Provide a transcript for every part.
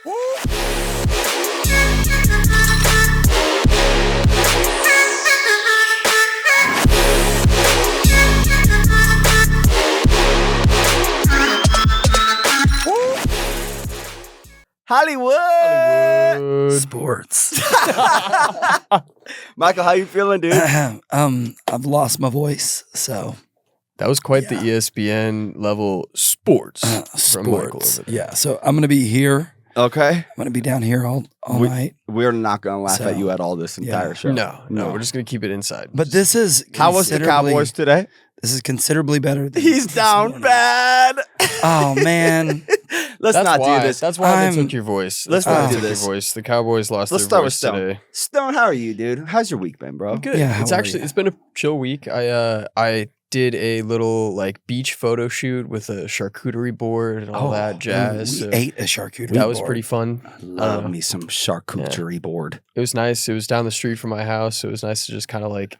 Hollywood Sports. Michael, how you feeling, dude? I've lost my voice, so that was quite the ESPN level sports. From Michael over there. Yeah, so I'm gonna be here. Okay. I'm gonna be down here all night. We're not gonna laugh at you at all this entire show. No, we're just gonna keep it inside. But this is how was the Cowboys today? This is considerably better than He's down bad. Oh man. Let's not do this. That's why they took your voice. Let's not do this. Your voice. The Cowboys lost Let's their start voice with Stone. today. Stone, how are you, dude? How's your week been, bro? I'm good. Yeah, It's been a chill week. I did a little like beach photo shoot with a charcuterie board and all that jazz. We ate a charcuterie board. That was pretty fun. I love me some charcuterie board. It was nice. It was down the street from my house. So it was nice to just kind of like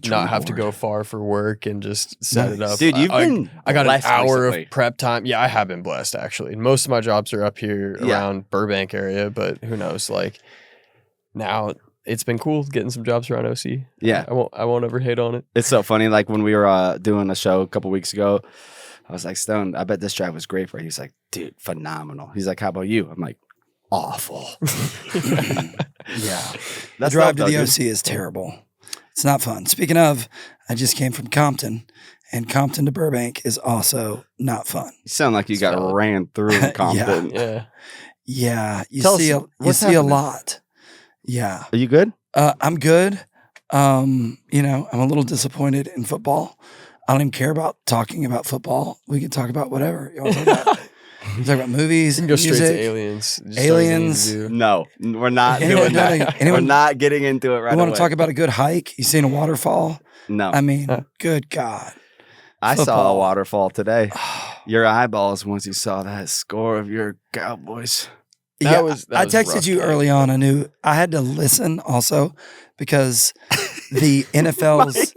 not have to go far for work and just set it up. Dude, I got an hour recently. of prep time. Yeah, I have been blessed actually. Most of my jobs are up here around Burbank area, but who knows? Like now it's been cool getting some jobs around OC. Yeah. I won't ever hate on it. It's so funny. Like when we were doing a show a couple weeks ago, I was like, Stone, I bet this drive was great for you. He's like, dude, phenomenal. He's like, how about you? I'm like, awful. Yeah. The drive to the OC is terrible. It's not fun. Speaking of, I just came from Compton, and Compton to Burbank is also not fun. You sound like you got ran through in Compton. Yeah. You see a lot. Yeah. Are you good? I'm good. I'm a little disappointed in football. I don't even care about talking about football. We can talk about whatever. You want to talk about? You talk about movies, you can go music, straight to aliens. Aliens. No, we're not doing that. We're not getting into it right away. You want to talk about a good hike? You seen a waterfall? No. I mean, good God. I saw a waterfall today. Your eyeballs once you saw that score of your Cowboys. I texted you early on. I knew I had to listen also because the NFL's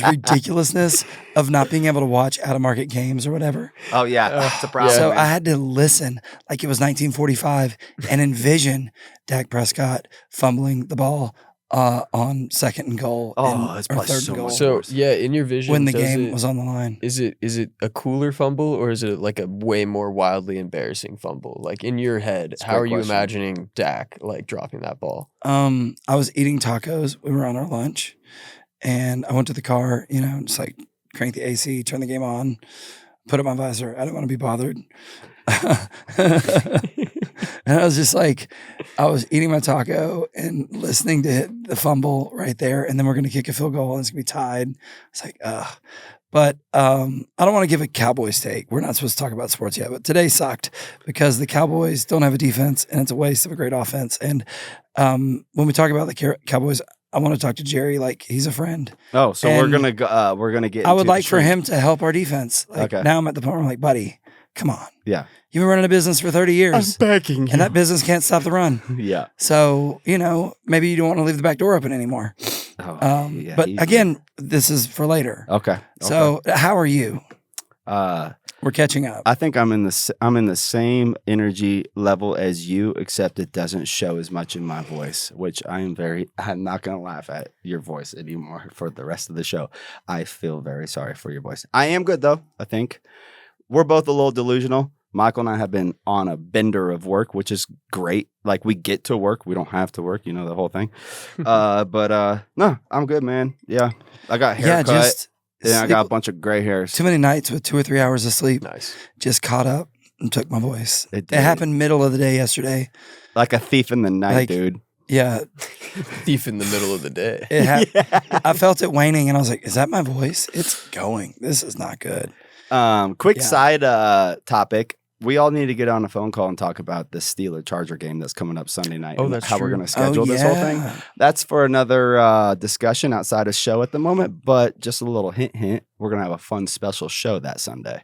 ridiculousness of not being able to watch out of market games or whatever. Oh yeah, it's a problem. So I had to listen like it was 1945 and envision Dak Prescott fumbling the ball on second and goal. It's probably third so and goal. much So worse. in your vision, when the game was on the line. Is it a cooler fumble or is it like a way more wildly embarrassing fumble? Like in your head, how are you imagining Dak like dropping that ball? I was eating tacos. We were on our lunch, and I went to the car. Just like crank the AC, turn the game on, put up my visor. I didn't want to be bothered. And I was just like, I was eating my taco and listening to the fumble right there. And then we're going to kick a field goal and it's going to be tied. It's like, ugh. But I don't want to give a Cowboys take. We're not supposed to talk about sports yet. But today sucked because the Cowboys don't have a defense and it's a waste of a great offense. And when we talk about the Cowboys, I want to talk to Jerry like he's a friend. Oh, so we're gonna get. I would like for him to help our defense. Like, now I'm at the point where I'm like, buddy, come on. Yeah. You've been running a business for 30 years. I'm backing you. And that business can't stop the run. Yeah. So, maybe you don't want to leave the back door open anymore. But again, this is for later. Okay. So how are you? We're catching up. I think I'm in the same energy level as you, except it doesn't show as much in my voice, which I'm not going to laugh at your voice anymore for the rest of the show. I feel very sorry for your voice. I am good though. I think we're both a little delusional. Michael and I have been on a bender of work, which is great. Like we get to work. We don't have to work, the whole thing. But no, I'm good, man. Yeah. I got haircut. I got a bunch of gray hairs. Too many nights with 2 or 3 hours of sleep. Nice. Just caught up and took my voice. It happened middle of the day yesterday. Like a thief in the night, dude. Yeah. Thief in the middle of the day. I felt it waning and I was like, is that my voice? It's going. This is not good. Quick side topic. We all need to get on a phone call and talk about the Steeler-Charger game that's coming up Sunday night. Oh, and that's how true. we're going to schedule this whole thing. That's for another discussion outside of show at the moment. But just a little hint, we're going to have a fun special show that Sunday.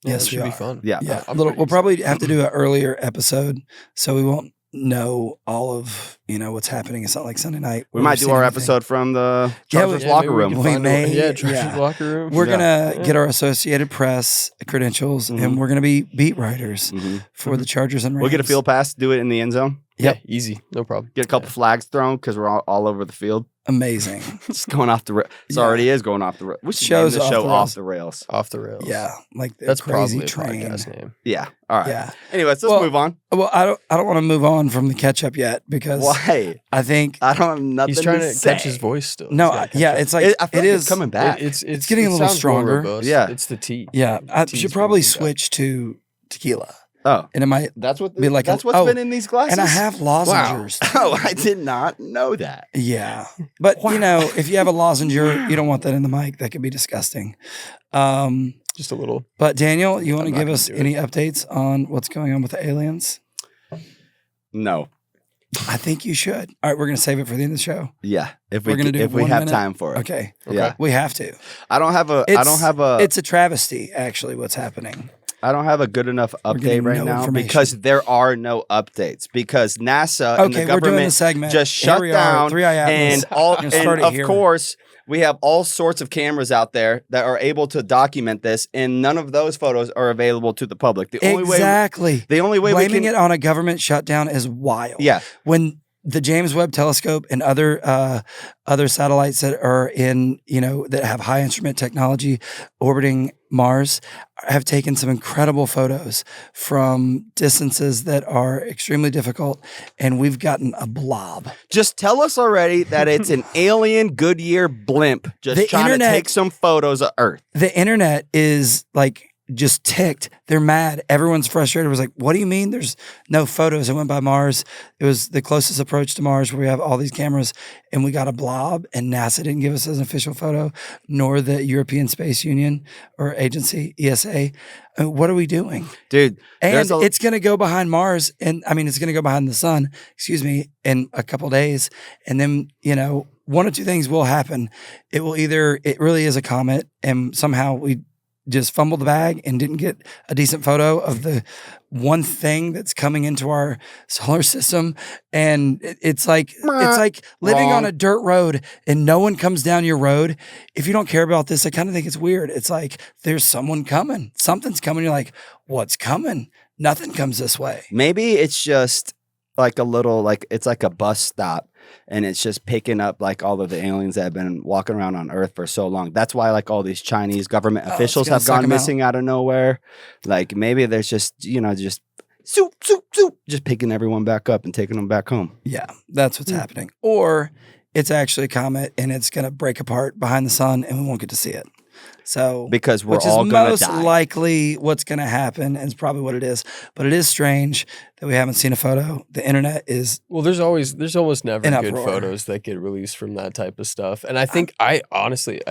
Yes, it should be fun. Yeah. We'll probably have to do an earlier episode, so we won't know all of what's happening. It's not like Sunday night. We might do our episode from the Chargers locker room. We may. Chargers locker room. We're gonna get our Associated Press credentials, and we're gonna be beat writers for the Chargers and Rams. We'll get a field pass, do it in the end zone. Yeah, easy, no problem. Get a couple flags thrown because we're all over the field. Amazing. It's going off the rails. It already is going off the rails. We should name the show off the rails. Off the rails. Yeah, like that's crazy probably a train. podcast name. Yeah. All right. Yeah. Anyways, let's move on. Well, I don't want to move on from the catch up yet because why? I think I don't have nothing. He's trying to say. catch his voice still. No, yeah, it's like I feel like it's coming back. It's getting a little stronger. Yeah, it's the tea. Yeah, I should probably switch to tequila. Oh, and it might that's what be like. That's what's been in these glasses. And I have lozengers. Wow. Oh, I did not know that. Yeah, but if you have a lozenger, you don't want that in the mic. That could be disgusting. Just a little. But Daniel, you want to give us any updates on what's going on with the aliens? No. I think you should. All right, we're going to save it for the end of the show. Yeah, if we have time for it. Okay. Yeah, we have to. I don't have a. It's a travesty, actually. What's happening? I don't have a good enough update right now because there are no updates because NASA and the government just shut down and of course we have all sorts of cameras out there that are able to document this and none of those photos are available to the public. The only way blaming it on a government shutdown is wild. Yeah. When the James Webb Telescope and other satellites that are in, that have high instrument technology orbiting Mars have taken some incredible photos from distances that are extremely difficult, and we've gotten a blob. Just tell us already that it's an alien Goodyear blimp just trying to take some photos of Earth. The internet is like just ticked. They're mad. Everyone's frustrated. It was like, what do you mean there's no photos? I went by Mars. It was the closest approach to Mars where we have all these cameras and we got a blob and NASA didn't give us an official photo, nor the European Space Union or agency, ESA. What are we doing? Dude. And it's going to go behind Mars and it's going to go behind the sun, in a couple days. And then, one or two things will happen. It really is a comet and somehow we just fumbled the bag and didn't get a decent photo of the one thing that's coming into our solar system. And it's like living on a dirt road and no one comes down your road. If you don't care about this, I kind of think it's weird. It's like there's someone coming. Something's coming. You're like, what's coming? Nothing comes this way. Maybe it's just like a little, it's like a bus stop. And it's just picking up all of the aliens that have been walking around on Earth for so long. That's why all these Chinese government officials have gone missing out of nowhere. Maybe there's just, just soup, just picking everyone back up and taking them back home. Yeah, that's what's happening. Or it's actually a comet and it's going to break apart behind the sun and we won't get to see it. So because we're all going to die. Which is most likely what's going to happen, and it's probably what it is. But it is strange that we haven't seen a photo. The internet is there's almost never good photos that get released from that type of stuff. And I think I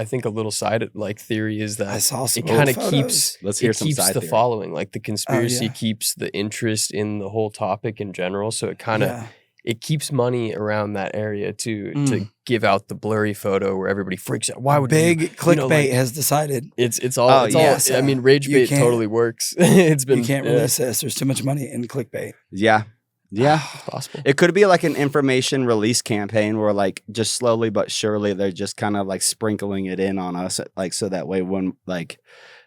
think a little side theory is that I saw some it kind of keeps the following. Like the conspiracy keeps the interest in the whole topic in general. So it kind of it keeps money around that area to give out the blurry photo where everybody freaks out. Why would clickbait has decided? It's all. I mean, rage bait totally works. It's been you can't release this. There's too much money in clickbait. Yeah. Yeah, possible. It could be like an information release campaign where just slowly but surely they're just kind of sprinkling it in on us, so that way when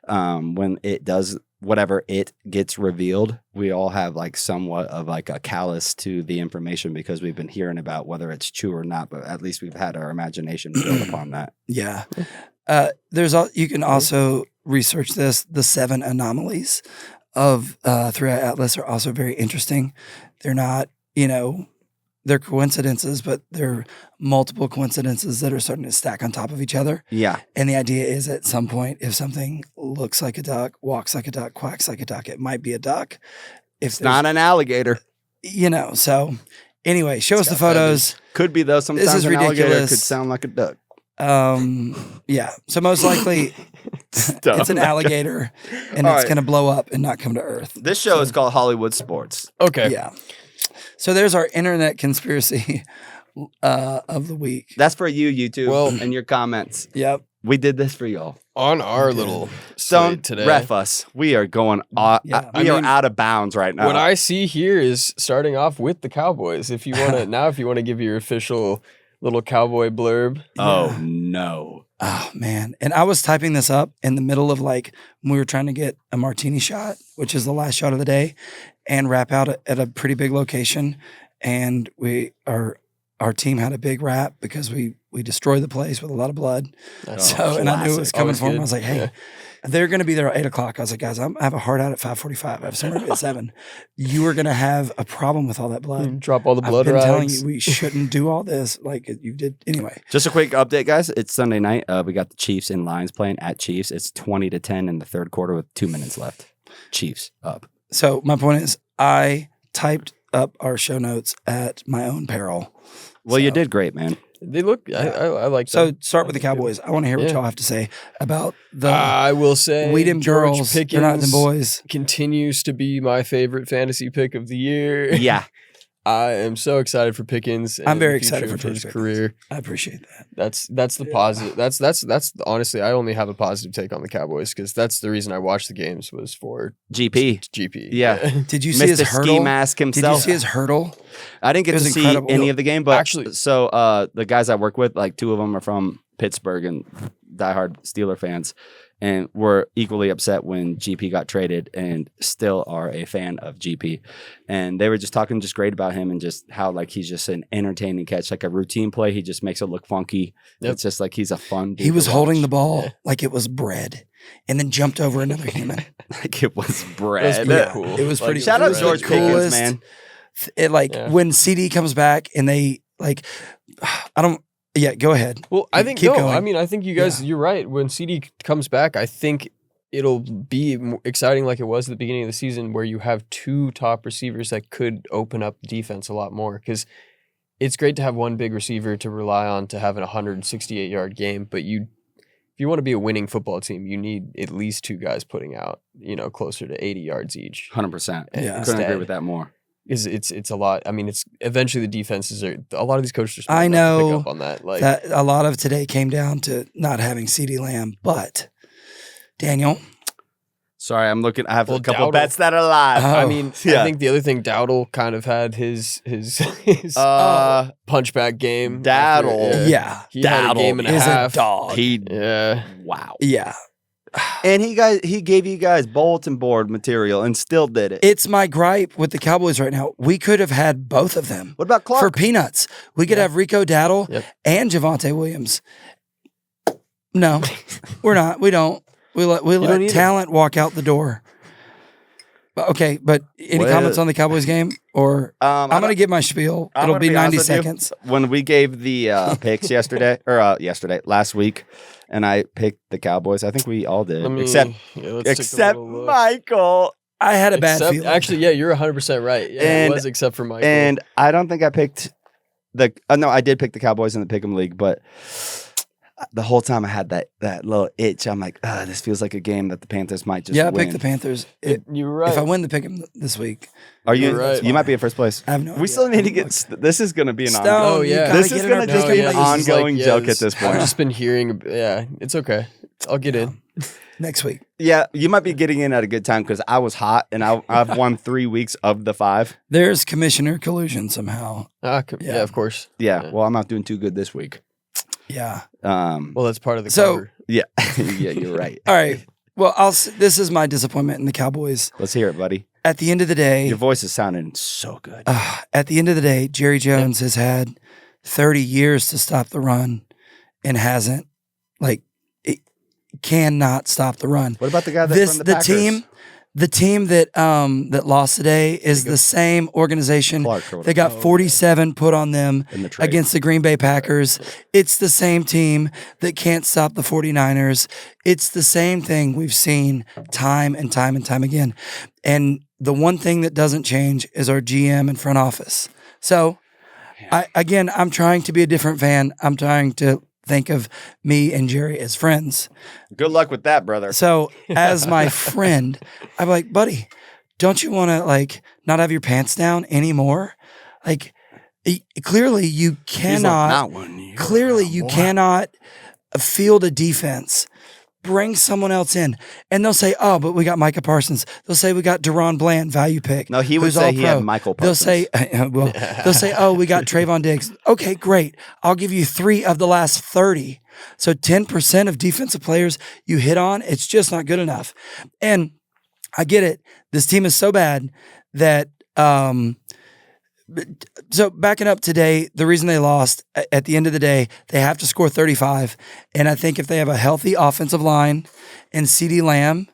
it does whatever it gets revealed, we all have somewhat of a callous to the information because we've been hearing about whether it's true or not, but at least we've had our imagination built upon that. Yeah. You can also research this. The 7 anomalies of 3i Atlas are also very interesting. They're not, they're coincidences, but they're multiple coincidences that are starting to stack on top of each other. Yeah. And the idea is at some point, if something looks like a duck, walks like a duck, quacks like a duck, it might be a duck. If it's not an alligator. So anyway, show us the photos. Feathers. Could be though. Sometimes this is an ridiculous. Alligator could sound like a duck. Yeah. So most likely it's an alligator and it's going to blow up and not come to Earth. This show is called Hollywood Sports. Okay. Yeah. So there's our internet conspiracy of the week. That's for you, YouTube, and your comments. Yep. We did this for y'all. On our little Don't slate today. ref us. We are going. We are out of bounds right now. What I see here is starting off with the Cowboys. If you want to give your official little Cowboy blurb. Oh no. Oh man. And I was typing this up in the middle of like when we were trying to get a martini shot, which is the last shot of the day, and wrap out at a pretty big location. And our team had a big wrap because we destroyed the place with a lot of blood. And I knew it was coming for them. I was like, hey, they're going to be there at 8 o'clock. I was like, guys, I have a hard out at 5:45. I have somewhere at 7. You are going to have a problem with all that blood. Drop all the blood I've been rags. telling you we shouldn't do all this like you did. Anyway. Just a quick update, guys. It's Sunday night. We got the Chiefs and Lions playing at Chiefs. It's 20-10 in the third quarter with 2 minutes left. Chiefs up. So my point is I typed up our show notes at my own peril. Well, you did great, man. They look. I like. So them. start with the Cowboys. I want to hear what y'all have to say about the. I will say, Weedham George girls. Pickens They're not the boys. continues to be my favorite fantasy pick of the year. Yeah. I am so excited for Pickens. I'm very the future excited for his Pickens. career. I appreciate that. That's the positive. That's honestly, I only have a positive take on the Cowboys because that's the reason I watched the games was for GP. Yeah. Did you see his Mr. hurdle? Ski Mask himself. Did you see his hurdle? I didn't get to see incredible. any of the game, but Actually- so the guys I work with, like 2 of them are from Pittsburgh and diehard Steeler fans, and were equally upset when GP got traded and still are a fan of GP. And they were just talking just great about him and just how like he's just an entertaining catch, like a routine play. He just makes it look funky. Yep. It's just like he's a fun dude He was to holding the watch. ball like it was bread and then jumped over another human. like it was It was bread. pretty cool. It was Like, pretty Shout it out was George the Pickens, coolest. man. It when CD comes back and they like, go ahead. Well, I think Keep no. going. I mean, I think you guys. You're right. When CD comes back, I think it'll be exciting like it was at the beginning of the season, where you have 2 top receivers that could open up the defense a lot more. Because it's great to have one big receiver to rely on to have a 168-yard game, but if you want to be a winning football team, you need at least 2 guys putting out, closer to 80 yards each. 100%. Yeah. Couldn't agree with that more. It's a lot. I mean, it's eventually the defenses are a lot of these coaches are smart I enough to know pick up on that. Like that a lot of today came down to not having CD Lamb, but Daniel. Sorry, I'm looking. I have Well, a couple Dowdle. bets that are live. Oh. I mean, yeah. I think the other thing, Dowdle kind of had his punchback game. Dowdle. Yeah. He had a Dowdle game and a is half. a dog. Yeah. Wow. Yeah. And he gave you guys bulletin board material and still did it. It's my gripe with the Cowboys right now. We could have had both of them. What about Clark? For peanuts. We could have Rico Dowdle Yep. and Javonte Williams. No, we're not. We don't. We let don't either. talent walk out the door. Okay, but any comments on the Cowboys game? Or I'm going to give my spiel. I'm It'll gonna be be 90 honest with you. seconds. When we gave the picks last week, and I picked the Cowboys, I think we all did, Let's except Michael. I had a bad feeling. Actually, yeah, you're 100% right. Yeah, And- it was except for Michael. And I don't think I picked no, I did pick the Cowboys in the Pick'em League, but the whole time I had that little itch. I'm like, this feels like a game that the Panthers might just I win. picked the Panthers. You're right. If I win the pick 'em this week, Are you? You're right. You might be in first place. I have no idea. We still need to get. This is going to be an Stone, ongoing. Oh, you yeah. gotta This get is in gonna our just pick 'em be an league. ongoing joke at this point. I've just been hearing. Yeah, it's okay. I'll get in. next week. Yeah, you might be getting in at a good time because I was hot and I've won 3 weeks of the 5. There's commissioner collusion somehow. Yeah, of course. Yeah, well, I'm not doing too good this week. Yeah. Well, that's part of the So- cover. Yeah, yeah, you're right. All right. Well, this is my disappointment in the Cowboys. Let's hear it, buddy. At the end of the day, Your voice is sounding so good. at the end of the day, Jerry Jones has had 30 years to stop the run and hasn't. It cannot stop the run. What about the guy that's from the Packers? The team that lost today is the same organization Clark or that got 47 put on them in the trade. against the Green Bay Packers. It's the same team that can't stop the 49ers. It's the same thing we've seen time and time and time again. And the one thing that doesn't change is our GM and front office. So, I'm trying to be a different fan. I'm trying to think of me and Jerry as friends. Good luck with that, brother. So as my friend, I'm like, buddy, don't you want to not have your pants down anymore? Clearly you cannot. Clearly you cannot field a defense. Bring someone else in. And they'll say, oh, but we got Micah Parsons. They'll say we got Deron Bland, value pick. No, he would who's say all he pro. had Michael Parsons. They'll say, oh, we got Trayvon Diggs. Okay, great. I'll give you 3 of the last 30. So 10% of defensive players you hit on, it's just not good enough. And I get it. This team is so bad that so backing up today, the reason they lost, at the end of the day, they have to score 35. And I think if they have a healthy offensive line and CeeDee Lamb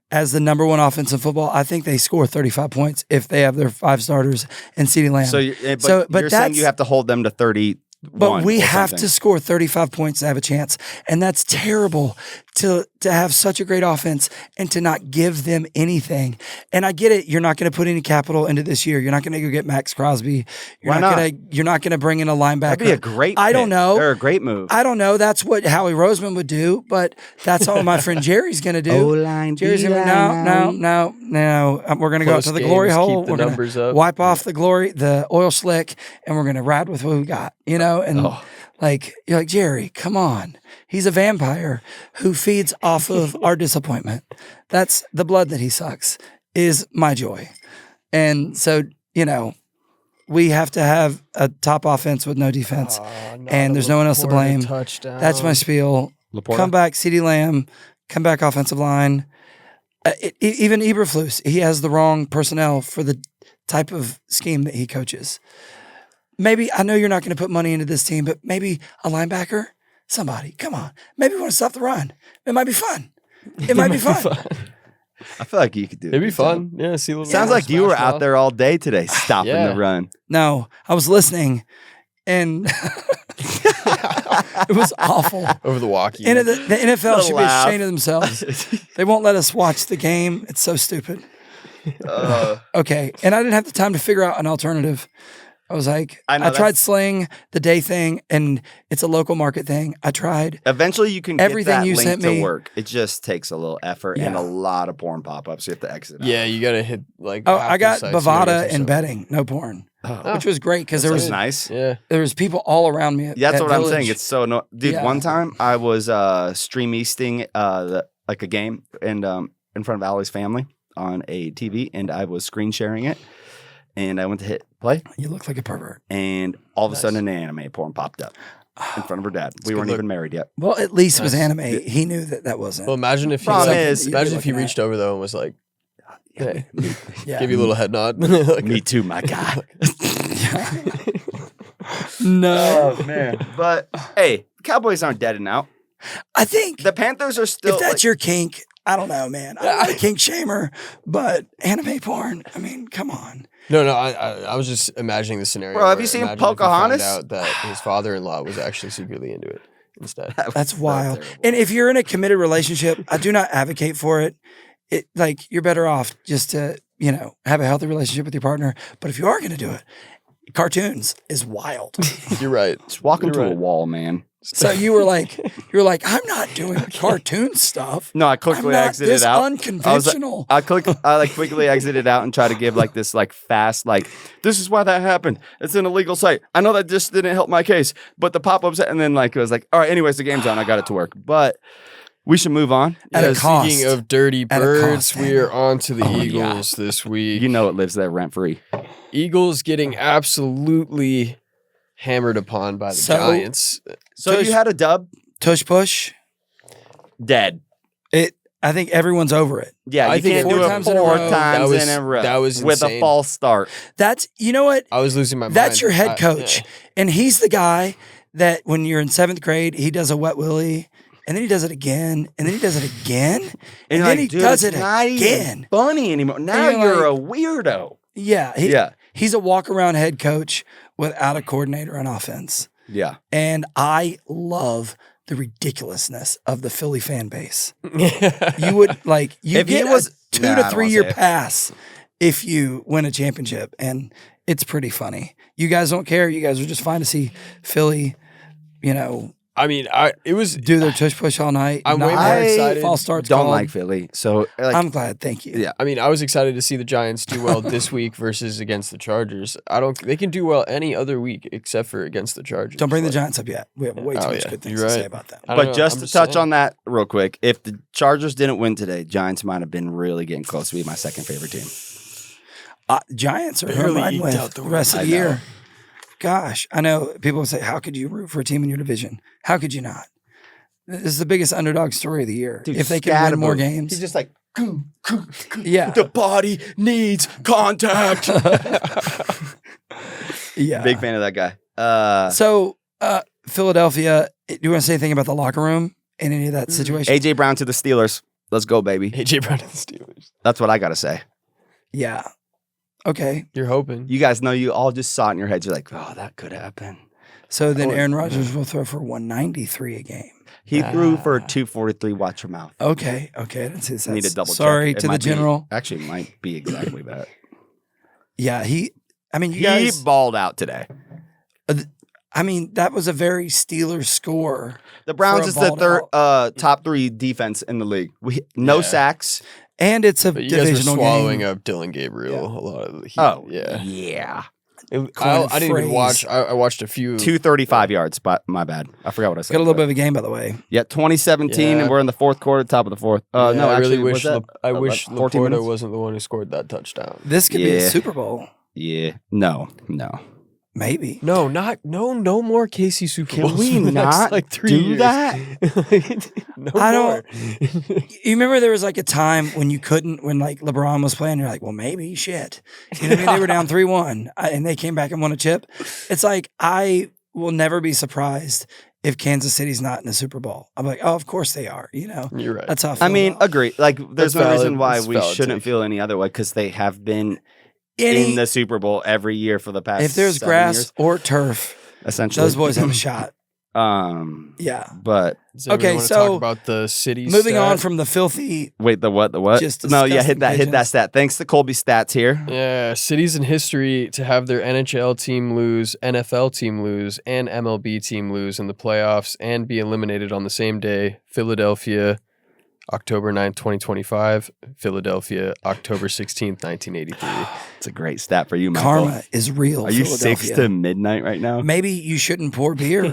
as the number 1 offense in football, I think they score 35 points if they have their 5 starters and CeeDee Lamb. So you're saying you have to hold them to 30. But we have to score 35 points to have a chance. And that's terrible to have such a great offense and to not give them anything. And I get it. You're not going to put any capital into this year. You're not going to go get Max Crosby. You're not going to bring in a linebacker. That'd be a great I don't know. Or a great move. I don't know. That's what Howie Roseman would do, but that's all my friend Jerry's going to do. O-line, Jerry's going to no. We're going to go to the glory hole. We're going to wipe off the oil slick, and we're going to ride with what we got, you know? And you're like, Jerry, come on. He's a vampire who feeds off of our disappointment. That's the blood that he sucks is my joy. And so, you know, we have to have a top offense with no defense. And there's no one else to blame. Touchdown. That's my spiel. Laporta. Come back, CeeDee Lamb. Come back, offensive line. Even Eberflus, he has the wrong personnel for the type of scheme that he coaches. Maybe, I know you're not going to put money into this team, but maybe a linebacker, somebody, come on. Maybe we want to stop the run. It might be fun. It might be fun. I feel like you could do it. It'd be fun. Yeah, see a little. Sounds like you were out there all day today stopping the run. No, I was listening, and it was awful. Over the walkie. And the NFL should be ashamed of themselves. They won't let us watch the game. It's so stupid. Okay, and I didn't have the time to figure out an alternative. I was like, I tried Sling, the day thing, and it's a local market thing. I tried. Eventually, you can everything get that you link sent to me. Work. It just takes a little effort and a lot of porn pop-ups. You have to exit out. Yeah, you got to hit like. Oh, I got Bovada and betting, no porn, which was great because there was nice. Yeah, there was people all around me. That's what Village. I'm saying. It's so dude. One time I was stream easting like a game and in front of Allie's family on a TV, and I was screen sharing it. And I went to hit play. You look like a pervert. And all of a sudden, an anime porn popped up in front of her dad. We weren't even married yet. Well, at least it was anime. He knew that wasn't. Well, imagine if he reached over though and was like, "Hey, give you a little head nod." Like, me too, my guy. No, oh, man. But hey, the Cowboys aren't dead and out. I think the Panthers are still. If that's your kink, I don't know, man. I'm not a kink shamer, but anime porn. I mean, come on. No, I was just imagining the scenario. Bro, have you seen Pocahontas? If he found out that his father-in-law was actually secretly into it instead. That's wild. And if you're in a committed relationship, I do not advocate for it. You're better off just to, have a healthy relationship with your partner. But if you are going to do it, cartoons is wild. You're right. Just walk into a wall, man. So you were like, I'm not doing cartoon stuff. No, I quickly exited out. Unconventional. I quickly exited out and tried to give this fast this is why that happened. It's an illegal site. I know that just didn't help my case, but the pop-ups and then it was like, all right, anyways, the game's on. I got it to work, but we should move on. Speaking of dirty birds, we are on to the Eagles this week. You know it lives there rent free. Eagles getting absolutely hammered upon by the Giants. So you had a dub? Tush push? Dead. I think everyone's over it. Yeah, I think can't do it 4 times in a row. That was with insane. A false start. That's, you know what? I was losing my mind. That's your head coach. And he's the guy that when you're in 7th grade, he does a wet willy, and then he does it again, and then he does it again, and then he does it again. Funny anymore. Now you're a weirdo. Yeah. He's a walk-around head coach without a coordinator on offense. Yeah. And I love the ridiculousness of the Philly fan base. You would if get a 2 to 3 year pass if you win a championship, and it's pretty funny. You guys don't care. You guys are just fine to see Philly, I I mean, it was. Do their tush push all night. I'm way more I excited. False starts Don't called. like Philly, so like, I'm glad. Thank you. yeah. I mean, I was excited to see the Giants do well this week versus against the Chargers. They can do well any other week except for against the Chargers. Don't bring the Like, Giants up yet. We have way too much good things you're to right. say about them. I don't know, But just I'm to touch saying. on that real quick, if the Chargers didn't win today, Giants might have been really getting close to be my second favorite team. Giants are who I'm Barely riding eked with out the the rest of win. the I know. year. Gosh, I know people will say, how could you root for a team in your division? How could you not? This is the biggest underdog story of the year. Dude, if they can win more Scatterbo, games. He's just like, Yeah. the body needs contact. Yeah. Big fan of that guy. So, Philadelphia, do you want to say anything about the locker room in any of that situation? AJ Brown to the Steelers. Let's go, baby. AJ Brown and the Steelers. That's what I got to say. Yeah. Okay. You're hoping. You guys know you all just saw it in your heads. You're like, oh, that could happen. So then course. Aaron Rodgers will throw for 193 a game. He threw for 243. Watch your mouth. Okay. Okay. I didn't see this. I need to double Sorry check. It to the might be- general. Actually, it might be exactly that. Yeah. You He guys, balled out today. that was a very Steelers score. The Browns For a is the balled third top 3 defense in the league. No Yeah. sacks. And it's a But you guys were divisional swallowing game. up Dylan Gabriel a lot of the heat. Oh, yeah. yeah. I didn't even phrase. watch. I watched a few. 235 yards, but my bad. I forgot what I said. Got a little bit of a game, by the way. Yeah, 2017, Yeah. and we're in the fourth quarter, top of the fourth. Yeah, No, I actually, really was wish. that, I wish 14 Laporta minutes? wasn't the one who scored that touchdown. This could be a Yeah. Super Bowl. Yeah. No. Maybe. No more Casey Super Can Bowls we for the next, not like 3 do years. that? No I more. You remember there was like a time when you couldn't, when like LeBron was playing, you're like, well, maybe shit. You know what I mean? They were down 3-1 and they came back and won a chip. It's like, I will never be surprised if Kansas City's not in the Super Bowl. I'm like, oh, of course they are. You know, You're right. that's how I I feel mean, about agree. Like, there's That's no reason valid. why That's we valid shouldn't take. feel any other way because they have been any. in the Super Bowl every year for the past If there's 7 grass years, or turf, essentially. those boys have a shot. Yeah. But Does everybody Okay, want to so talk about the city? Moving on stat? from the filthy, wait, the what? Just No, yeah, hit disgusting that pigeons. stat. Thanks to Colby Stats here. Yeah, cities in history to have their NHL team lose, NFL team lose, and MLB team lose in the playoffs and be eliminated on the same day. Philadelphia, October 9th, 2025. Philadelphia, October 16th, 1983. It's a great stat for you, Michael. karma is real. Are you 6 Philadelphia. to midnight right now? Maybe you shouldn't pour beer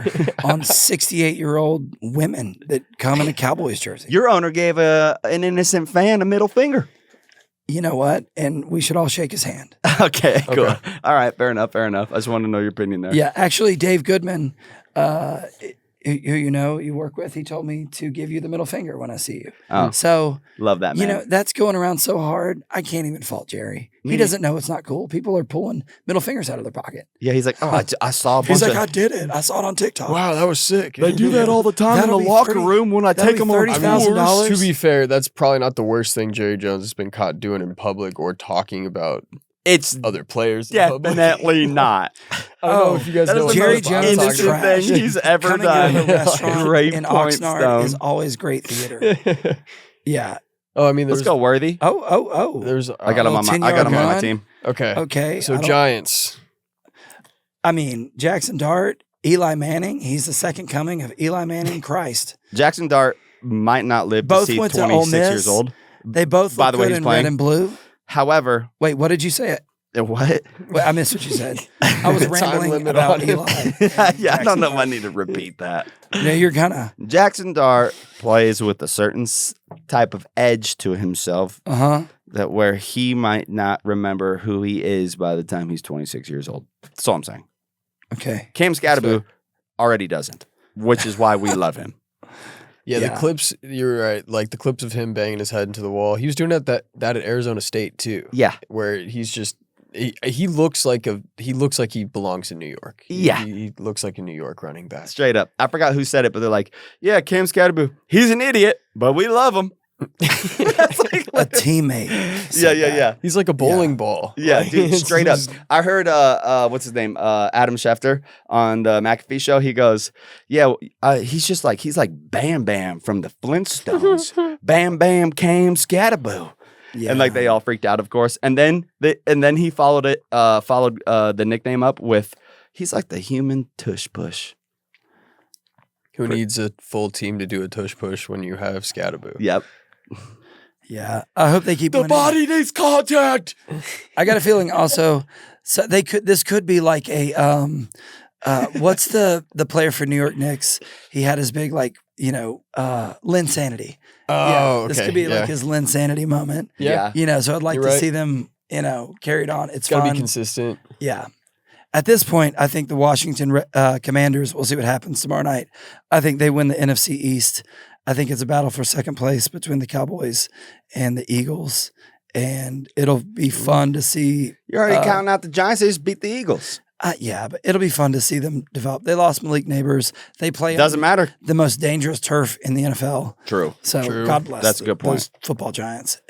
on 68-year-old women that come in a Cowboys jersey. Your owner gave an innocent fan a middle finger. You know what? And we should all shake his hand. Okay, cool. Okay. All right, fair enough. I just want to know your opinion there. Yeah, actually, Dave Goodman, who you work with, he told me to give you the middle finger when I see you. Oh, So, love that, man. that's going around so hard. I can't even fault Jerry. He doesn't know it's not cool. People are pulling middle fingers out of their pocket. Yeah, he's like, oh, I saw a bunch He's like, of... I did it. I saw it on TikTok. Wow, that was sick. They do that all the time That'll in be the locker 30 room when I that'll take be them on $30,000. tours. To be fair, that's probably not the worst thing Jerry Jones has been caught doing in public or talking about It's other players. in public. definitely not. I don't know if you guys That know is what the Jerry most Jones is innocent trash. thing he's ever Coming done. out of a restaurant Great in point, Oxnard Stone. is always great theater. Yeah. Oh, I mean, Let's there's go, Worthy. Oh. There's I got him on my. 10 I got him on my run. team. Okay. Okay. So I don't- Giants. I mean, Jackson Dart, Eli Manning. He's the second coming of Eli Manning Christ. Jackson Dart might not live Both to see went to Ole 26 Miss. years old. They both By look the way, good he's in playing. red and blue. However, Wait, what did you say? what? Wait, I missed what you said. I was Time rambling limit about on it. Eli. Yeah, I don't know if I need to repeat that. No, you're gonna. Jackson Dart plays with a certain type of edge to himself that where he might not remember who he is by the time he's 26 years old. That's all I'm saying. Okay. Cam Scatterbo already doesn't, which is why we love him. Yeah, Yeah. the clips. You're right. Like the clips of him banging his head into the wall. He was doing that at Arizona State too. Yeah. Where he's just he looks like he belongs in New York. Yeah. He looks like a New York running back. Straight up. I forgot who said it, but they're like, yeah, Cam Scatterbo, he's an idiot, but we love him. That's like, A teammate. yeah, said yeah, that. yeah. He's like a bowling ball. Yeah, Like, dude, it's straight up. just- I heard what's his name? Adam Schefter on the McAfee show. He goes, yeah, he's like Bam Bam from the Flintstones. Bam Bam Cam Scatterbo. Yeah. And like they all freaked out, of course. And then he followed the nickname up with he's like the human tush push. Who needs a full team to do a tush push when you have Scattaboo? Yep. Yeah, I hope they keep The winning. body needs contact. I got a feeling also, so this could be like a what's the player for New York Knicks? He had his big Linsanity. Oh, okay. This could be like his Linsanity moment. Yeah. So I'd like You're to right. see them, carried on. It's Gotta fun. be consistent. Yeah. At this point, I think the Washington Commanders, we'll see what happens tomorrow night. I think they win the NFC East. I think it's a battle for second place between the Cowboys and the Eagles. And it'll be fun to see. You're already counting out the Giants. They just beat the Eagles. Yeah, but it'll be fun to see them develop. They lost Malik Neighbors. They play Doesn't on matter. the most dangerous turf in the NFL. True. So True. God bless That's a good point. those football giants.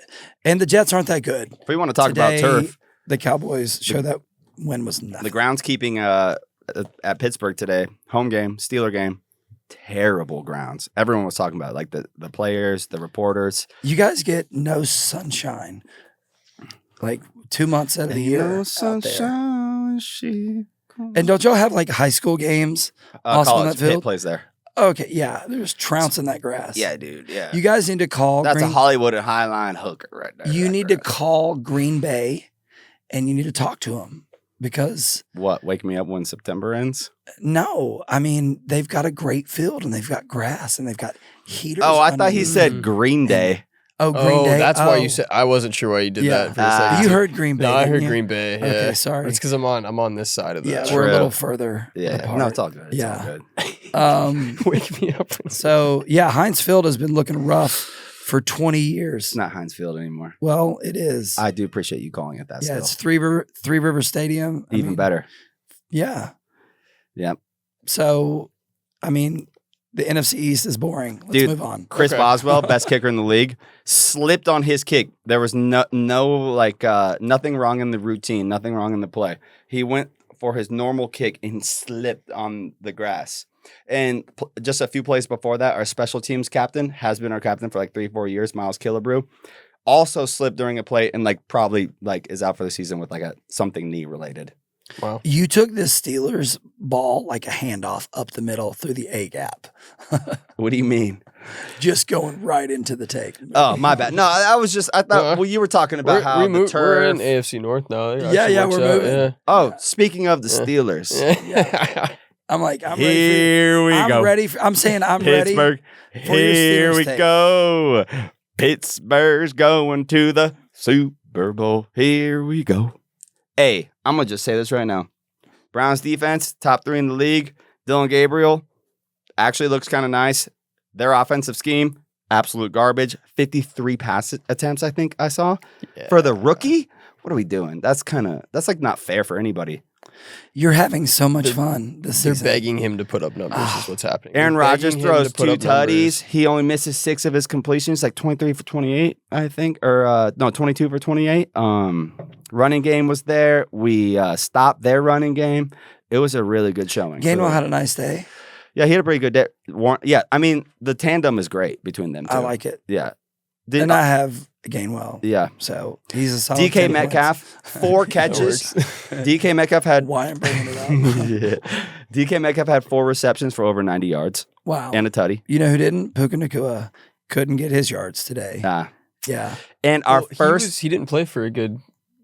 And the Jets aren't that good. If we want to talk Today, about turf, the Cowboys show that win was nothing. the groundskeeping at Pittsburgh today, home game, Steeler game, terrible grounds. Everyone was talking about it, like the players, the reporters. You guys get no sunshine, like 2 months out of the year. No out there. sunshine, And don't y'all have like high school games? Also on college. that field? Pitt plays there. Okay, yeah. There's trouncing that grass. Yeah, dude. Yeah. You guys need to call. That's a Green, Hollywood and Highline hooker right there. You that need to grass. call Green Bay, and you need to talk to them because What? Wake me up when September ends? no, I mean they've got a great field and they've got grass and they've got heaters. Oh, I thought he underneath. said Green Day. Oh, Green Day. That's why Oh. you said. I wasn't sure why you did Yeah. that for a second. You heard Green Bay. No, I didn't heard you? Green Bay. Yeah. Okay, sorry. It's because I'm on this side of Yeah, that. we're a True. little further. Yeah. apart. No, it's all good. It's Yeah. all good. Wake me up. So yeah, Heinz Field has been looking rough for 20 years. It's not Heinz Field anymore. Well, it is. I do appreciate you calling it that. Yeah, still. it's Three River Stadium. I Even mean, better. Yeah. Yep. So, I mean, the NFC East is boring. Let's Dude, move on. Chris Okay. Boswell, best kicker in the league, slipped on his kick. There was nothing wrong in the routine, nothing wrong in the play. He went for his normal kick and slipped on the grass. And just a few plays before that, our special teams captain has been our captain for like 3-4 years, Miles Killebrew, also slipped during a play and probably is out for the season with something knee related. Wow. You took this Steelers ball like a handoff up the middle through the A gap. What do you mean? Just going right into the take. Oh, my bad. No, I thought you were talking about how the turf. We're in AFC North now. It Yeah, actually yeah, works we're out, moving. Oh, speaking of the Steelers. Yeah. I'm like, I'm Here we ready. go. I'm ready. I'm saying I'm Pittsburgh. ready. for your Here Steelers we take. go. Pittsburgh's going to the Super Bowl. Here we go. Hey, I'm going to just say this right now. Browns defense, top 3 in the league. Dylan Gabriel actually looks kind of nice. Their offensive scheme, absolute garbage. 53 pass attempts, I think I saw. Yeah. For the rookie, what are we doing? That's not fair for anybody. You're having so much fun this They're season. begging him to put up numbers is what's happening. Aaron They're Rodgers begging him throws to put 2 up numbers. tutties. He only misses 6 of his completions, 23 for 28, I think. Or, 22 for 28. Running game was there. We stopped their running game. It was a really good showing. Gainwell had a nice day. Yeah, he had a pretty good day. Yeah, I mean, the tandem is great between them two. I like it. Yeah. And I have Gainwell. Yeah. So he's a solid DK 10 Metcalf, 4 That catches. works. DK Metcalf had Why I'm bringing it up. yeah. DK Metcalf had 4 receptions for over 90 yards Wow. and a tutty. You know who didn't? Puka Nacua couldn't get his yards today. Yeah. And our Well, first he didn't play for a good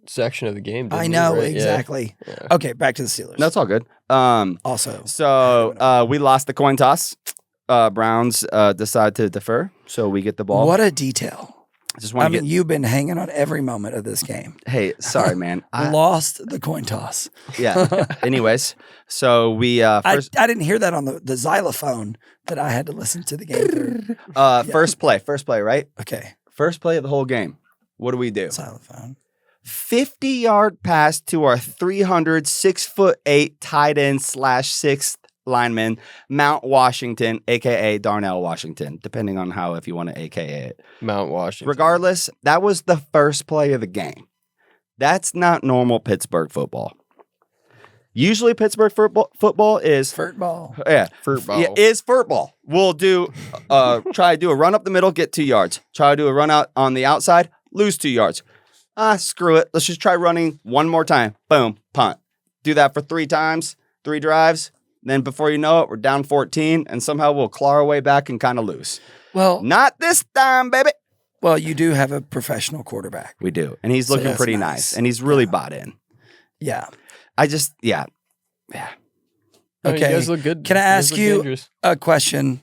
section of the game. I didn't he, know, right? Yeah. exactly. Yeah. Okay, back to the Steelers. No, it's all good. Also. So we lost the coin toss. Browns decide to defer, so we get the ball. What a detail. Just I want mean, to you've been hanging on every moment of this game. Hey, sorry, man. Lost the coin toss. Yeah. Anyways, so we first I didn't hear that on the xylophone that I had to listen to the game through. first play, right? Okay. First play of the whole game. What do we do? Xylophone. 50-yard pass to our 6'8" tight end / 6th lineman, Mount Washington, aka Darnell Washington, depending on if you want to AKA it. Mount Washington. Regardless, that was the first play of the game. That's not normal Pittsburgh football. Usually Pittsburgh football is Football. Football. Yeah, is football. We'll do try to do a run up the middle, get 2 yards. Try to do a run out on the outside, lose 2 yards. Screw it. Let's just try running one more time. Boom, punt. Do that for 3 times, 3 drives. Then before you know it, we're down 14, and somehow we'll claw our way back and kind of lose. Well, Not this time, baby. well, you do have a professional quarterback. We do, and he's So looking that's pretty nice. nice, and he's really Yeah. bought in. Yeah. I just, yeah. No, Okay. you guys look good. Can I guys ask look you- dangerous. A question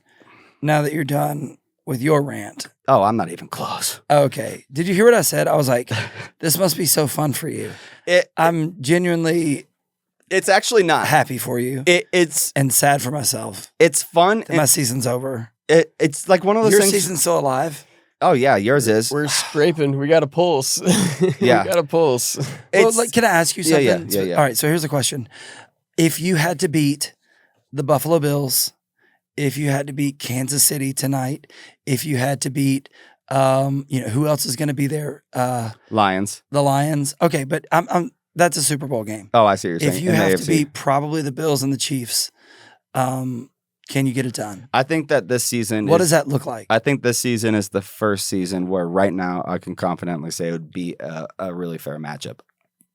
now that you're done with your rant. Oh, I'm not even close. Okay. Did you hear what I said? I was like, this must be so fun for you. I'm genuinely It's actually not. happy for you It's and sad for myself fun. that my season's over. It's like one of those Your things. season's still alive? Oh yeah, yours is. We're scraping. We got a pulse. Yeah. we got a pulse. Well, It's- like, can I ask you Yeah, something? yeah. All right. So here's the question. If you had to beat the Buffalo Bills, if you had to beat Kansas City tonight, if you had to beat, who else is going to be there? Lions. The Lions. Okay. But that's a Super Bowl game. Oh, I see what you're saying. If you In the have to AFC. beat probably the Bills and the Chiefs, can you get it done? I think that this season. What does that look like? I think this season is the first season where right now I can confidently say it would be a really fair matchup.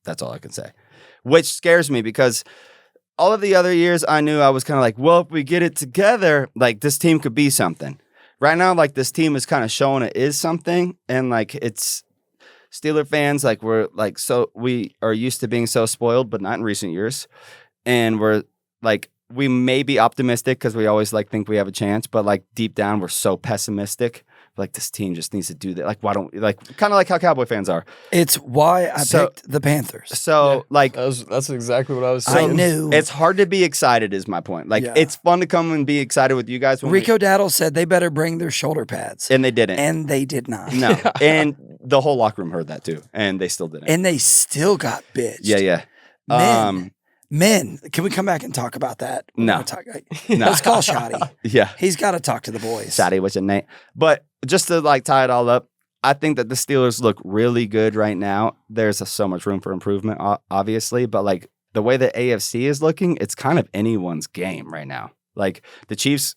That's all I can say. Which scares me because all of the other years I knew I was kind of like, well, if we get it together, like this team could be something. Right now, like this team is kind of showing it is something. And like it's Steeler fans, like we're like, so we are used to being so spoiled, but not in recent years. And we're like, we may be optimistic because we always like think we have a chance, but like deep down we're so pessimistic. Like this team just needs to do that. Like why don't like kind of like how Cowboy fans are. It's why I So- picked the Panthers. So Yeah. like That's exactly what I was I saying. knew. it's hard to be excited is my point. Like Yeah. it's fun to come and be excited with you guys when Rico Daddle said they better bring their shoulder pads, and they didn't. and they did not. No. And the whole locker room heard that too. And they still didn't. And they still got bitched. Yeah. Men, can we come back and talk about that? We're No. gonna talk- No. Let's call Shoddy. Yeah. He's got to talk to the boys. Shotty, what's your name? But just to like tie it all up, I think that the Steelers look really good right now. There's so much room for improvement, obviously, but like the way the AFC is looking, it's kind of anyone's game right now. Like the Chiefs,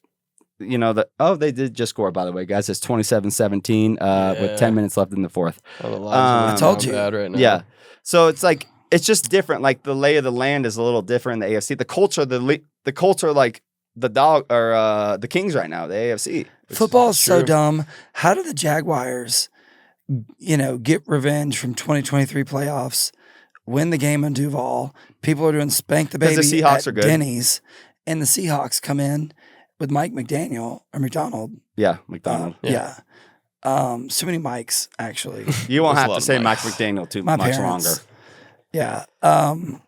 they did just score, by the way, guys. It's 27-17 with 10 minutes left in the fourth. Oh, the lines are I told down you. bad right now. Yeah. So it's like, it's just different. Like the lay of the land is a little different in the AFC. The culture, like the dog or the Kings right now, the AFC. Football is so true. dumb. How do the Jaguars, get revenge from 2023 playoffs, win the game in Duval? People are doing spank the 'Cause baby the Seahawks at are good. Denny's, and the Seahawks come in with Mike McDaniel or McDonald. Yeah, McDonald. Yeah. So many mics, actually. You won't There's a have lot to of say Mike mics. McDaniel too My much parents. longer. Yeah.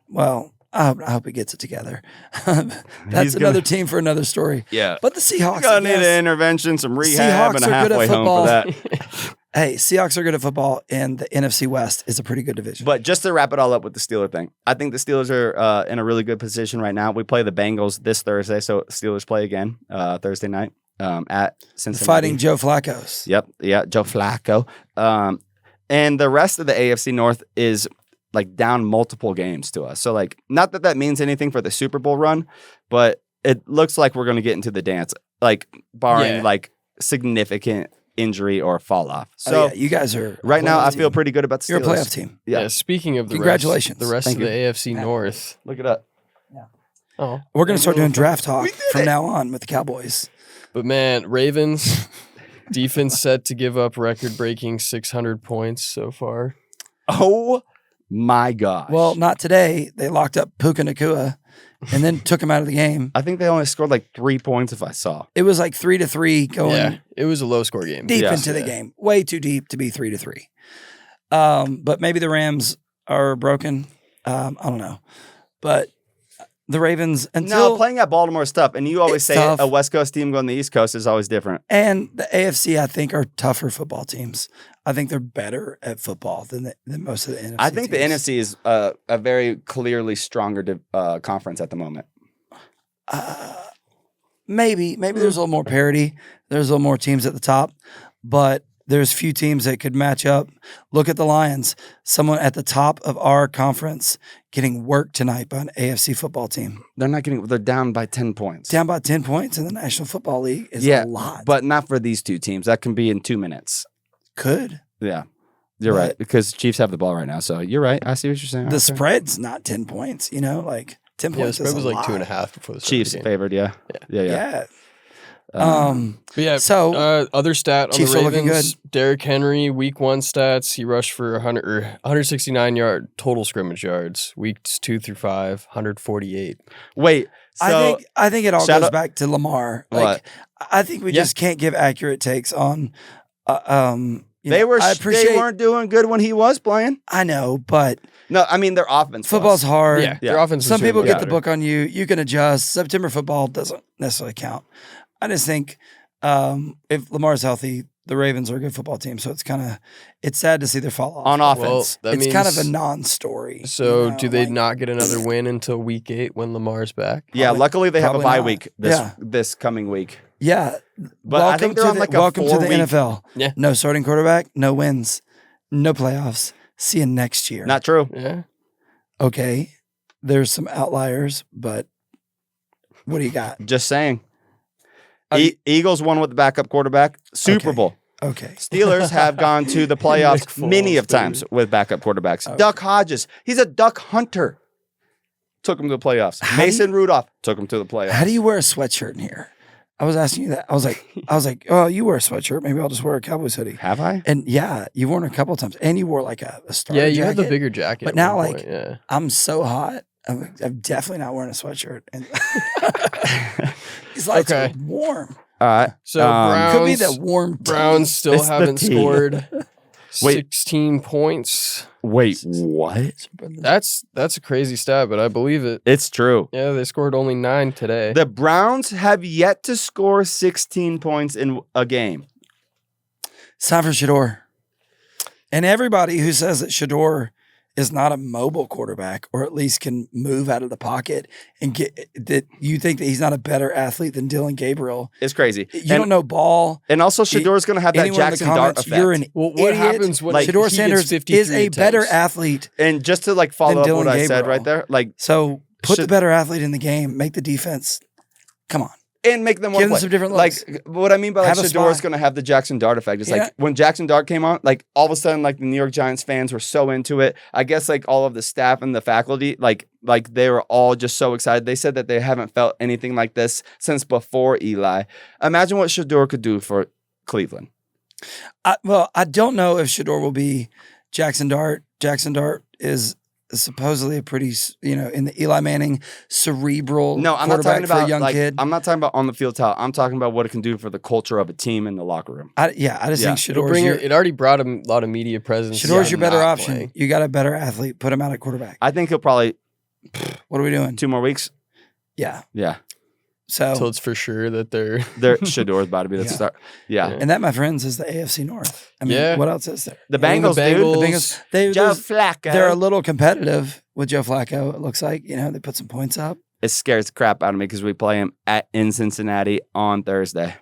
Well, I hope it gets it together. That's He's gonna- another team for another story. Yeah. But the Seahawks, Gonna I need an guess- intervention, some rehab, Seahawks and a are good at halfway home for that. hey, Seahawks are good at football, and the NFC West is a pretty good division. But just to wrap it all up with the Steeler thing, I think the Steelers are in a really good position right now. We play the Bengals this Thursday, so Steelers play again Thursday night at Cincinnati. Fighting Joe Flacco's. Yep. Yeah, Joe Flacco. And the rest of the AFC North is like down multiple games to us. So like, not that means anything for the Super Bowl run, but it looks like we're going to get into the dance, like barring Yeah. like significant injury or fall off. So you guys are a right now, playoff I feel team. pretty good about the Steelers. You're a playoff team. Yeah. Yeah. Speaking of the Congratulations. rest Thank of the you. AFC North. Look it up. Oh, We're going to start doing draft talk We did from it. now on with the Cowboys. but man, Ravens defense set to give up record-breaking 600 points so far. Oh my gosh. Well, not today. They locked up Puka Nakua and then took him out of the game. I think they only scored like 3 points if I saw. It was like 3-3 going Yeah, it was a low-score game. deep Yeah. into the Yeah. game. Way too deep to be 3-3. But maybe the Rams are broken. I don't know. But the Ravens until No, playing at Baltimore is tough. And you always It's say tough. a West Coast team going to the East Coast is always different. and the AFC, I think, are tougher football teams. I think they're better at football than most of the NFC. I think the teams. NFC is a very clearly stronger conference at the moment. Maybe there's a little more parity. There's a little more teams at the top, but there's few teams that could match up. Look at the Lions. Someone at the top of our conference getting worked tonight by an AFC football team. They're down by 10 points. Down by 10 points in the National Football League is Yeah, a lot. But not for these two teams. That can be in 2 minutes. Could. Yeah. You're But- right. Because Chiefs have the ball right now. So you're right. I see what you're saying. The Okay. spread's not 10 points, like 10 Yeah, the points spread is was a like lot. 2.5 before the start Chiefs of the game. favored, yeah. Yeah. But yeah, So other stat on Chiefs the are looking Ravens, Derrick Henry, week 1 stats, he rushed for 169 yard total scrimmage yards. Weeks 2 through 5, 148. Wait, so I think it all shout goes out- back to Lamar. What? Like I think we Yeah. just can't give accurate takes on. they appreciate. weren't doing good when he was playing. I know, but No, I mean their offense. football's was. hard. Yeah, their offense was Some doing people way get the better. book on you. You can adjust. September football doesn't necessarily count. I just think if Lamar's healthy, the Ravens are a good football team. So it's sad to see their fall off. on Well, offense. that It's kind of a means- non-story. So you know, do they like- not get another win until week 8 when Lamar's back? Yeah, Probably- luckily they have a probably bye not. week Yeah. this coming week. Yeah, But I think they're on like a welcome to the 4-week NFL. Yeah. No starting quarterback, no wins, no playoffs. See you next year. Not true. Yeah. Okay. There's some outliers, but what do you got? Just saying. I- Eagles won with the backup quarterback. Super Okay. Bowl. Okay. Steelers have gone to the Nick playoffs Foles, many of baby. times with backup quarterbacks. Okay. Duck Hodges, he's a duck hunter. Took him to the playoffs. How do Mason Rudolph took him to the playoffs. How do you wear a sweatshirt in here? I was asking you that. I was like, oh, you wear a sweatshirt. Maybe I'll just wear a Cowboys hoodie. Have I? And yeah, you've worn it a couple of times. And you wore like a starter Yeah, you had the jacket. bigger jacket. But at now, one like, point, yeah. I'm so hot. I'm definitely not wearing a sweatshirt. And these lights Okay. are warm. All right. So Browns, Could be the warm tea. Browns still It's the haven't tea. scored Wait. 16 points. Wait, what? That's a crazy stat, but I believe it. It's true. Yeah, they scored only 9 today. The Browns have yet to score 16 points in a game. It's time for Shador. And everybody who says that Shador is not a mobile quarterback, or at least can move out of the pocket and get that, you think that he's not a better athlete than Dylan Gabriel. It's crazy. You don't know ball. And also, Shador's going to have that Anyone in the Jackson Dart comments, effect. you're an Well, what idiot. happens when Like, Shador he gets Sanders 53 is a better attempts? athlete. And just to like follow Then up what Dylan I said Gabriel. right there, like, So put the Should- better athlete in the game. Make the defense. Come on. and make them Give one them play. some different Like, looks. what I mean by like Have a Shador's spot. going to have the Jackson Dart effect. It's Yeah. like when Jackson Dart came on, like all of a sudden, like the New York Giants fans were so into it. I guess like all of the staff and the faculty, like they were all just so excited. They said that they haven't felt anything like this since before Eli. Imagine what Shador could do for Cleveland. I don't know if Shador will be Jackson Dart. Jackson Dart is supposedly a pretty, in the Eli Manning cerebral No, I'm not quarterback talking for a about young like kid. I'm not talking about on the field talent. I'm talking about what it can do for the culture of a team in the locker room. I just Yeah. think It'll Shador's bring your, it already brought him a lot of media presence. Shador's Yeah, your better not option. playing. You got a better athlete. Put him out at quarterback. I think he'll probably What are we doing? 2 more weeks. Yeah. Yeah, So, Until it's for sure that they're Shador's about to be the Yeah. start. Yeah. Yeah. and that, my friends, is the AFC North. I mean, Yeah. what else is there? The I mean, Bengals, the dude. Bengals- The Bengals, Joe they're Flacco. a little competitive with Joe Flacco. It looks like, they put some points up. It scares the crap out of me because we play him in Cincinnati on Thursday.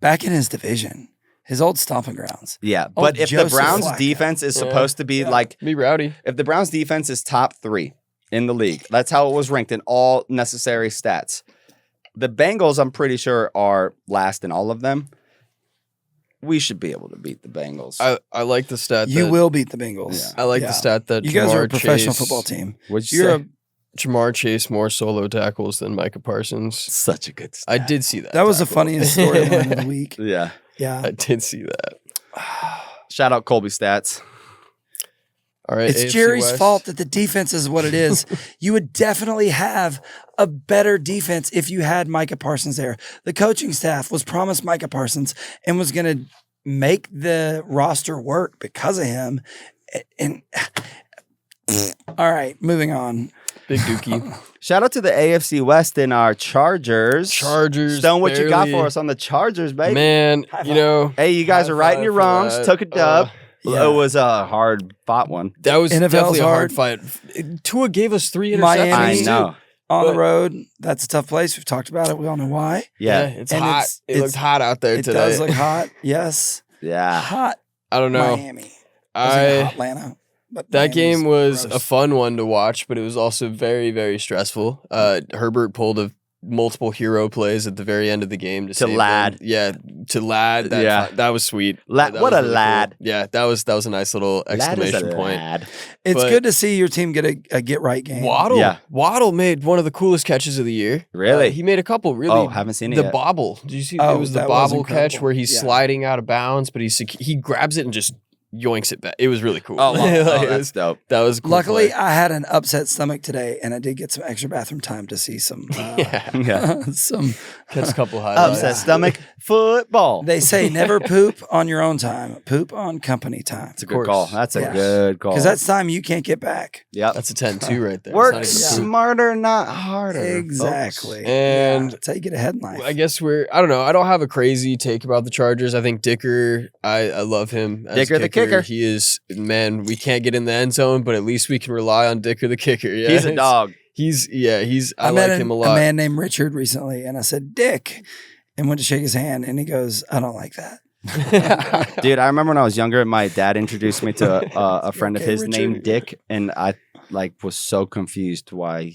Back in his division, his old stomping grounds. Yeah, Oh, but if the Joseph Browns Flacco. defense is Yeah. supposed to be Yeah. like, be rowdy. if the Browns defense is top 3 in the league, that's how it was ranked in all necessary stats. The Bengals, I'm pretty sure, are last in all of them. We should be able to beat the Bengals. I like the stat. You that, will beat the Bengals. I like Yeah. the stat that You guys are a Jamar professional Chase- football team. What'd you You're say? Jamar Chase more solo tackles than Micah Parsons. Such a good I stat. did see that. That was the tackle. funniest storyline of the week. Yeah. Yeah. I did see that. Shout out Colby Stats. All right, It's AFC Jerry's West. fault that the defense is what it is. You would definitely have a better defense if you had Micah Parsons there. The coaching staff was promised Micah Parsons and was going to make the roster work because of him. And all right, moving on. Big Dookie. Shout out to the AFC West and our Chargers. Chargers. Stone, what you got barely- for us on the Chargers, baby? Man, High you five. know, Hey, you guys high are right in five your for wrongs. that. Took a dub. Yeah. It was a hard fought one. that was NFL's definitely a hard hard. fight. Tua gave us 3 interceptions. Miami. I too. know. On the But- road, that's a tough place. We've talked about it. We all know why. Yeah, Yeah. it's And hot. it's- It looked hot out there It today. does look hot. Yes. Yeah. Hot I don't know. Miami. I was thinking hot Atlanta. But That Miami's game was gross. a fun one to watch, but it was also very, very stressful. Herbert pulled a multiple hero plays at the very end of the game to save Lad. them. Yeah, to Lad. That was sweet. That What was a really lad. cool. Yeah, that was a nice little exclamation point. Lad. It's But- good to see your team get a get right game. Waddle made one of the coolest catches of the year. Really? He made a couple really. Oh, haven't seen it the yet. bobble. Did you see? Oh, it was the that was bobble catch incredible. where he's Yeah. sliding out of bounds, but he grabs it and just yoinks it back. It was really cool. Oh, Like, it that's was- dope. that was a cool Luckily, play. I had an upset stomach today, and I did get some extra bathroom time to see some. Yeah. Some. Catch a couple highlights. Upset stomach football. They say never poop on your own time. Poop on company time. That's a good call. That's a good call. Because that's time you can't get back. Yep. That's a 10-2 right there. Work It's not even- smarter, not harder. Exactly. And- Yeah, that's how you get ahead in life. I guess I don't know. I don't have a crazy take about the Chargers. I think Dicker, I love him. As Dicker the kicker. He is, man, we can't get in the end zone, but at least we can rely on Dicker the kicker. Yeah, He's a dog. I met like him a a lot. man named Richard recently, and I said, Dick, and went to shake his hand, and he goes, I don't like that. Dude, I remember when I was younger, my dad introduced me to a friend of Okay, his Richard. named Dick, and I was so confused why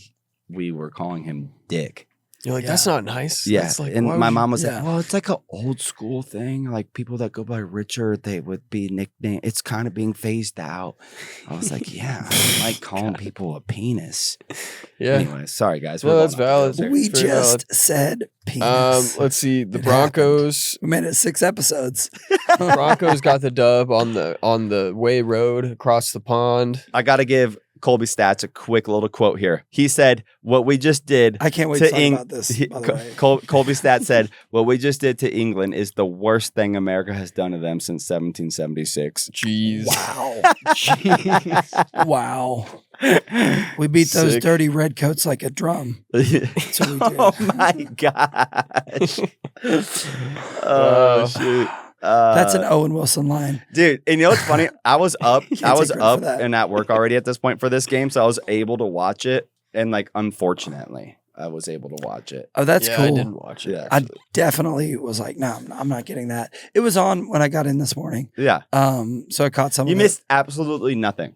we were calling him Dick. You're like, that's not nice. Yeah, That's like, and why my would mom you- was Yeah. like, "Well, it's like an old school thing. Like people that go by Richard, they would be nicknamed. It's kind of being phased out." I was like, "Yeah, I don't like calling people a penis." Yeah. Anyway, sorry guys. No, we're that's going off valid. the rails We Very valid. just said penis. Let's see. The It Broncos. We made it 6 episodes. Broncos got the dub on the Way Road across the pond. here. I got to give Colby Stats a quick little quote here. He said, "What we just did." I can't wait to talk about this, by the way. Colby Stat said, "What we just did to England is the worst thing America has done to them since 1776." Jeez. Wow. Wow. We beat those Sick. dirty red coats like a drum. what we did. Oh my gosh. Oh shoot. That's an Owen Wilson line. Dude, and you know what's funny? I was up Can't I was take credit up for that. and at work already at this point for this game, so I was able to watch it. And like unfortunately, I was able to watch it. Oh, that's yeah, cool. I didn't watch it. Yeah. I definitely was like, no, I'm not getting that. It was on when I got in this morning. Yeah. So I caught some You of it. missed absolutely nothing.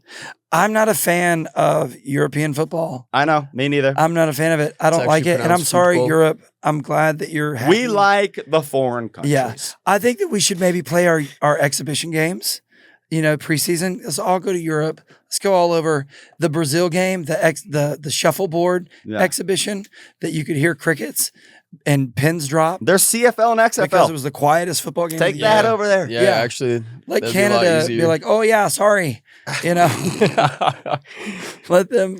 I'm not a fan of European football. I know, me neither. I'm not a fan of it. I don't It's like actually it. And I'm pronounced sorry, football. Europe. I'm glad that you're happy. We like the foreign countries. Yeah. I think that we should maybe play our exhibition games, preseason. Let's all go to Europe. Let's go all over the Brazil game, the shuffleboard Yeah. exhibition that you could hear crickets and pins drop There's CFL and XFL. because it was the quietest football game. Take of the that year. over there. Yeah, Yeah. actually. Like that'd be a lot Canada, be easier. like, oh yeah, sorry, let them,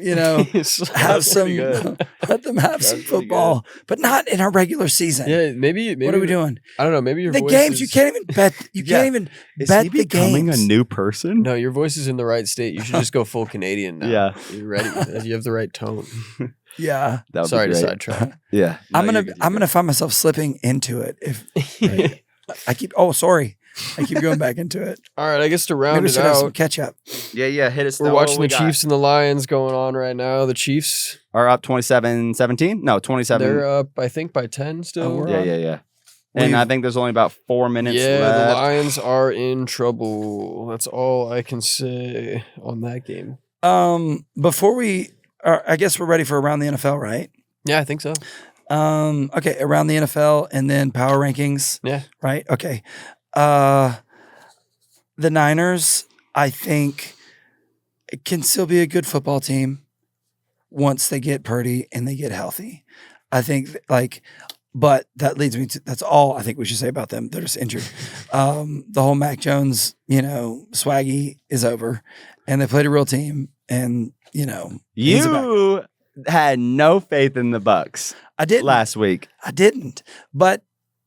have some, pretty good. let them have some That's pretty football, but not in our regular season. Yeah, maybe. What are we doing? I don't know. Maybe your The voice games is, you can't even bet. You Yeah. can't even Is bet he the becoming games. a new person? No, your voice is in the right state. You should just go full Canadian now. Yeah. You're ready. You have the right tone. Yeah, That would Sorry be to great. sidetrack. Yeah. I'm No, gonna you're good, I'm you're gonna find myself slipping into it if like, I keep. Oh, sorry, I keep going back into it. All right, I guess to Maybe round we it should have some out, catch up. good. Yeah. Hit us. we're watching the Chiefs and the Lions going on right now. The Chiefs, Are up 27-17? No, 27. they're up, I think, by 10 still. we're Yeah, up. yeah. And I think there's only about 4 minutes Yeah, the left. Lions are in trouble. That's all I can say on that game. Before we, I guess we're ready for around the NFL, right? Yeah, I think so. Okay, around the NFL and then power rankings. Yeah. Right. Okay. The Niners, I think, it can still be a good football team once they get Purdy and they get healthy. I think but that leads me to, that's all I think we should say about them. They're just injured. The whole Mac Jones, swaggy is over, and they played a real team, and he's about- You had no faith in the Bucks I didn't. last week. I didn't. But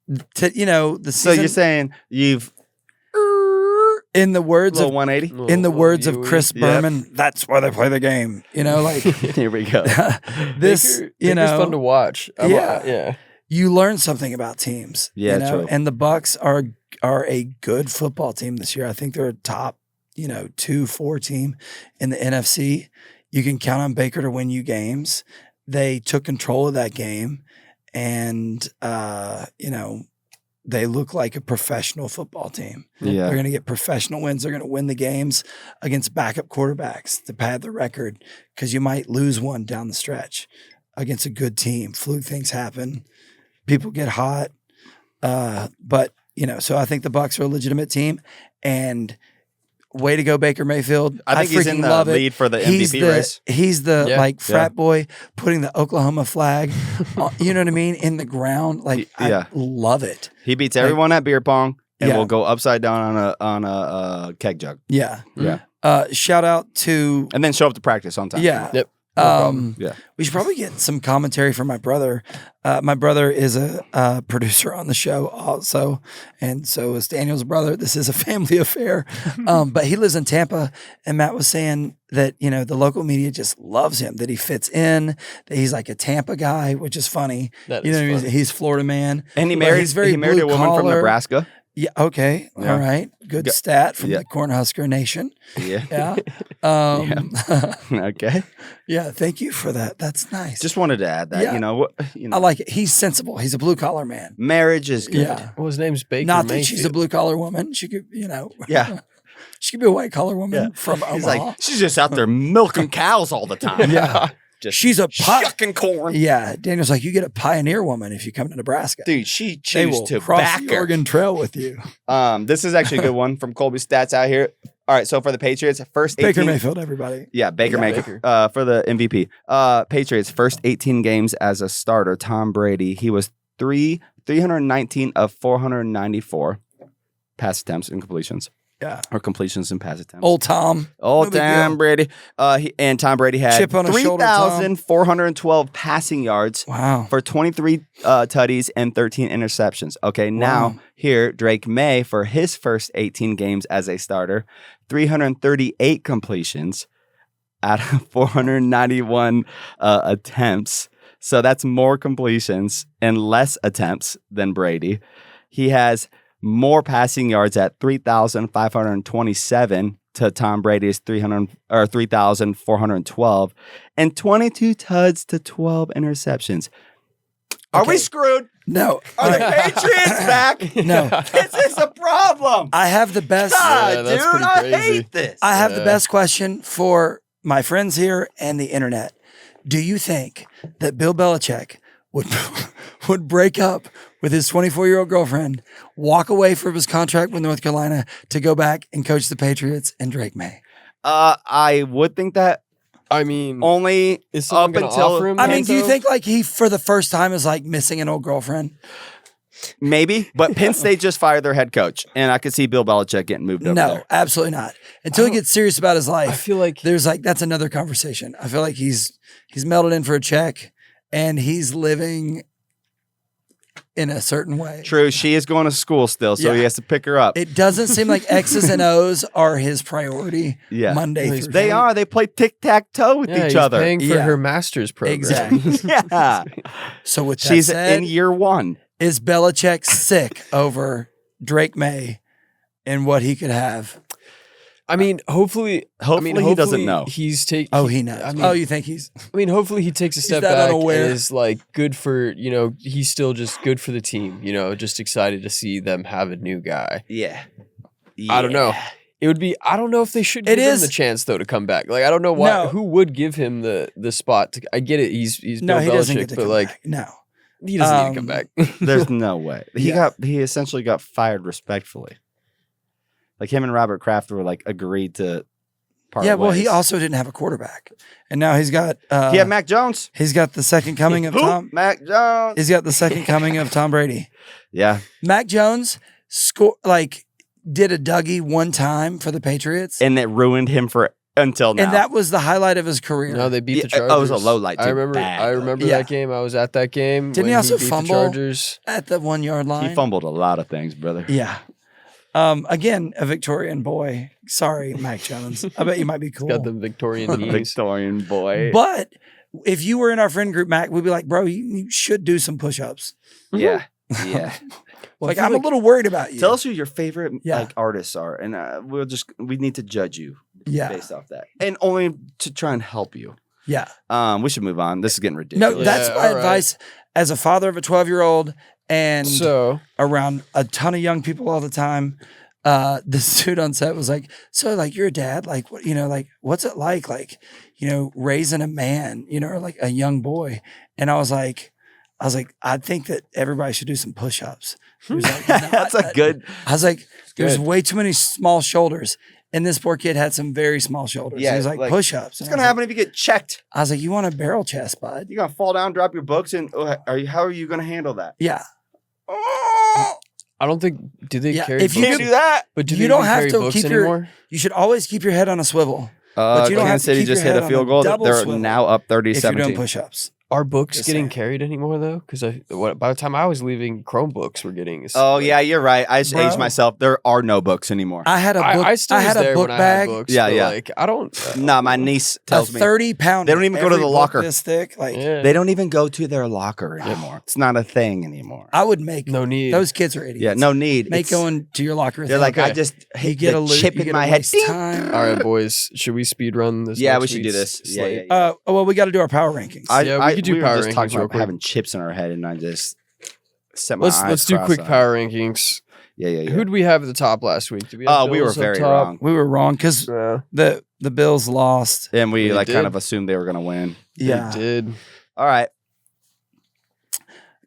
the So season, you're saying you've in the words little of 180? in the words of you- Chris Yep. Berman, that's why they play the game. Like Here we go. this, Baker's fun to watch. Yeah. You learn something about teams. Yeah, true. And the Bucks are a good football team this year. I think they're a top, 2-4 team in the NFC. You can count on Baker to win you games. They took control of that game, and they look like a professional football team. Yeah. They're going to get professional wins. They're going to win the games against backup quarterbacks to pad the record because you might lose one down the stretch. against a good team. Fluke things happen. People get hot. But, so I think the Bucs are a legitimate team. And way to go, Baker Mayfield. I think he's in the lead for the MVP race. He's the frat boy putting the Oklahoma flag, you know what I mean, in the ground. Like, I love it. He beats everyone at beer pong and will go upside down on a keg jug. Yeah. Yeah. Shout out to... And then show up to practice on time. Yeah. Yep. No we should probably get some commentary from my brother. My brother is a producer on the show also, and so is Daniel's brother. This is a family affair, but he lives in Tampa, and Matt was saying that the local media just loves him, that he fits in, that he's like a Tampa guy, which is funny. That is funny. He's Florida man, and he married a woman from Nebraska. Yeah. Okay. Yeah. All right. Good stat from the Cornhusker Nation. Yeah. Yeah. Okay. Yeah. Thank you for that. That's nice. Just wanted to add that. Yeah. I like it. He's sensible. He's a blue collar man. Marriage is good. Yeah. Well, his name's Baker. Not that Mayfield. she's a blue collar woman. She could, Yeah. She could be a white collar woman from Omaha. He's like, she's just out there milking cows all the time. Yeah. She's a shucking corn. Yeah. Daniel's like, you get a pioneer woman if you come to Nebraska. Dude, she they chews will cross the tobacco. Oregon Trail with you. This is actually a good one from Colby's stats out here. All right, so for the Patriots, first 18... Baker Mayfield, everybody. Yeah, Baker Mayfield for the MVP. Patriots, first 18 games as a starter, Tom Brady, he was 319 of 494 pass attempts and completions. Yeah. Or completions and pass attempts. Old Tom. Old Tom Brady. And Tom Brady had Chip on his shoulder, Tom. 3,412 passing yards for 23 tutties and 13 interceptions. Okay, now here, Drake May, for his first 18 games as a starter, 338 completions out of 491 attempts. So that's more completions and less attempts than Brady. He has more passing yards at 3,527 to Tom Brady's 3,412, and 22 tuds to 12 interceptions. Are we screwed? No. Are the Patriots back? No. This is a problem. I have the best. God, that's dude, pretty I crazy. hate this. I have the best question for my friends here and the internet. Do you think that Bill Belichick would break up with his 24-year-old girlfriend, walk away from his contract with North Carolina to go back and coach the Patriots and Drake May? I would think that. I mean, only is up someone gonna until offer him I mean, do you though? think like he for the first time is like missing an old girlfriend? maybe, but Penn State just fired their head coach, and I could see Bill Belichick getting moved over No, there. absolutely not. Until he gets serious about his life, I feel like there's like that's another conversation. I feel like he's melded in for a check and he's living in a certain way. True, she is going to school still, so Yeah. he has to pick her up. It doesn't seem like X's and O's are his priority. Yeah. Monday through They Friday. are. They play tic-tac-toe with yeah, each he's other. paying for Yeah. her master's program. Exactly. Yeah. So with that She's said, in year one. is Belichick sick over Drake May and what he could have? I mean, hopefully, Hopefully he doesn't know. He's taking. Oh, he knows. I mean, oh, you think he's I mean, hopefully he takes a step that back unaware. and is like good for, he's still just good for the team, just excited to see them have a new guy. Yeah. I don't know. It would be, I don't know if they should give him the chance though to come back. Like, I don't know why, who would give him the spot I get it. He's no, Bill he doesn't Belichick, get to but come like, back. No. he doesn't need to come back. There's no way. He essentially got fired respectfully. Like him and Robert Kraft were like agreed to part Yeah, well, he ways. also didn't have a quarterback, and now he's got. He had Mac Jones. He's got the second coming of Who? Tom. Mac Jones. He's got the second coming of Tom Brady. Yeah. Mac Jones did a Dougie one time for the Patriots, And it ruined him for until now. and that was the highlight of his career. No, they beat the Yeah, Chargers. it was a low light, too. I remember. Bad, I though. remember Yeah. that game. I was at that game. Didn't he when also beat fumble? the Chargers? At the 1 yard line. He fumbled a lot of things, brother. Yeah. Again, a Victorian boy. Sorry, Mac Jones. I bet you might be cool. Got the Victorian knees. Victorian boy. But if you were in our friend group, Mac, we'd be like, bro, you should do some push-ups. Yeah. Yeah. Well, Like, I feel I'm a little worried about you. Tell us who your favorite Yeah. artists are, and we need to judge you Yeah. based off that, and only to try and help you. Yeah. We should move on. This is getting ridiculous. No, that's Yeah, my all right. advice as a father of a 12-year-old and So around a ton of young people all the time. This dude on set was like, so like you're a dad, like what, like what's it like? Like, raising a man, or like a young boy. And I was like, I think that everybody should do some push-ups. He was like, "No, That's a good. I was like, there's good. way too many small shoulders. And this poor kid had some very small shoulders. Yeah, He was like push-ups. What's gonna happen if you get checked? I was like, you want a barrel chest, bud? You're gonna fall down, drop your books, and how are you gonna handle that? Yeah. I don't think do they Yeah, carry if books? you Can't do that. But do you they don't even have carry to books keep anymore? you should always keep your head on a swivel. But you don't have Kansas to City keep just your hit head a on field a goal. double They're swivel now up if you're 30-17. doing push-ups. Are books Just getting saying. carried anymore though? Because by the time I was leaving, Chromebooks were getting. Oh yeah, you're right. I just Bro. aged myself. There are no books anymore. I had a book. I still had was a there book when bag. I had books. Yeah, but, yeah. Like I don't. Nah, my niece tells me 30-pound. They don't even go to the locker. This thick. Like Yeah. they don't even go to their locker anymore. It's not a thing anymore. I would make No need. those kids are idiots. Yeah, no need. Make It's- going to your locker. They're like, Okay. I just you hit get the a loop, chip you in get my a head. waste time. All right, boys. Should we speed run this? Yeah, next we should do week's this. Yeah, slate? yeah, Well, we got to do our power rankings. Yeah, we could do were power just talking rankings real about quick. having chips in our head, and I just set my eyes. Let's do quick cross-eyed. power rankings. Yeah. Who did we have at the top last week? Did we have Oh, we were Bills up very top? wrong, we were wrong because Yeah, the Bills lost. and we They like kind did. of assumed they were gonna win. Yeah. they did. All right,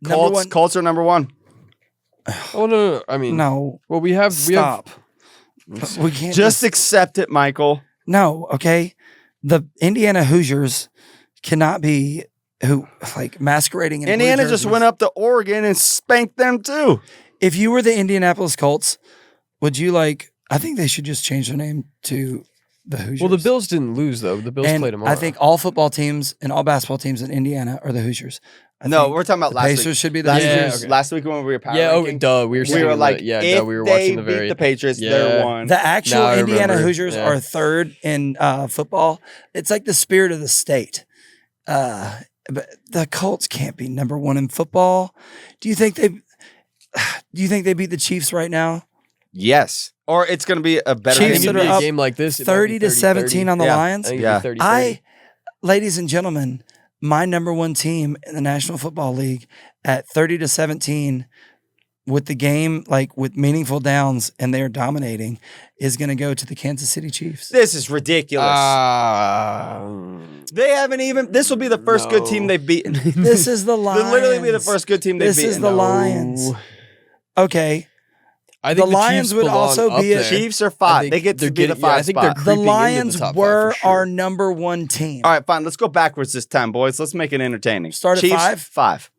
Number one. Colts are number one. Oh no! I mean, No. well, we have Stop. We can't Just accept it, Michael. No, okay. The Indiana Hoosiers cannot be masquerading in Indiana blue just jerseys. went up to Oregon and spanked them too. If you were the Indianapolis Colts, would you I think they should just change their name to the Hoosiers. Well, the Bills didn't lose though. The Bills and played tomorrow. I think all football teams and all basketball teams in Indiana are the Hoosiers. I No, think we're talking about the last Pacers week. should be the Last, Yeah, Hoosiers. okay. last week when we were power Yeah. Oh, ranking, duh. We were. we singing were the- like, yeah, if duh, we were they watching the beat very. the Patriots, Yeah. they're one. The actual Now I Indiana remember. Hoosiers Yeah. are third in football. It's like the spirit of the state. But the Colts can't be number one in football. Do you think they beat the Chiefs right now? Yes, or it's going to be a better I Chiefs think game. that it'd be are a up game like this, it might be 30-17 on the Yeah. Lions. I think Yeah. it'd be 30-30. Ladies and gentlemen, my number one team in the National Football League at 30-17 with the game, with meaningful downs, and they're dominating, is going to go to the Kansas City Chiefs. This is ridiculous. They haven't even. This will be the first good team No. they've beaten. This is the Lions. They'll literally be the first good team they've This beaten. is the Lions. Okay. I think The Lions Chiefs would belong also up be a- there. Chiefs are I five. think They get they're to be the getting- yeah, I five think spot. they're The creeping into Lions the top five were for sure. our number one team. All right, fine. Let's go backwards this time, boys. Let's make it entertaining. Start at Chiefs, 5? 5.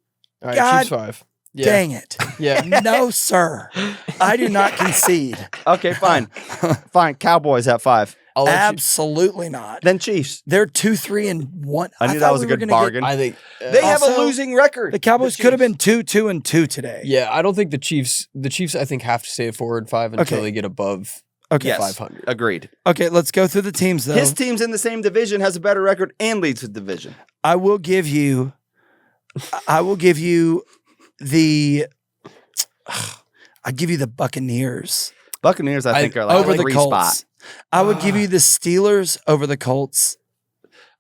All right, God Chiefs 5. Yeah. Dang it. Yeah. No, sir. I do not concede. Okay, fine. Fine. Cowboys at 5. I'll let you, Absolutely not. Then Chiefs. They're 2-3-1. I knew thought that was we a were good gonna bargain. I think They have a Also, losing record. The Cowboys could have been 2-2-2 today. yeah, I don't think the Chiefs I think have to stay at forward 5 until Okay. they get above Okay. Yes. 500. Agreed. Okay, let's go through the teams though. His team's in the same division, has a better record, and leads the division. I will give you the Buccaneers Buccaneers, I think, are like over a the 3 Colts. spot. I would give you the Steelers over the Colts.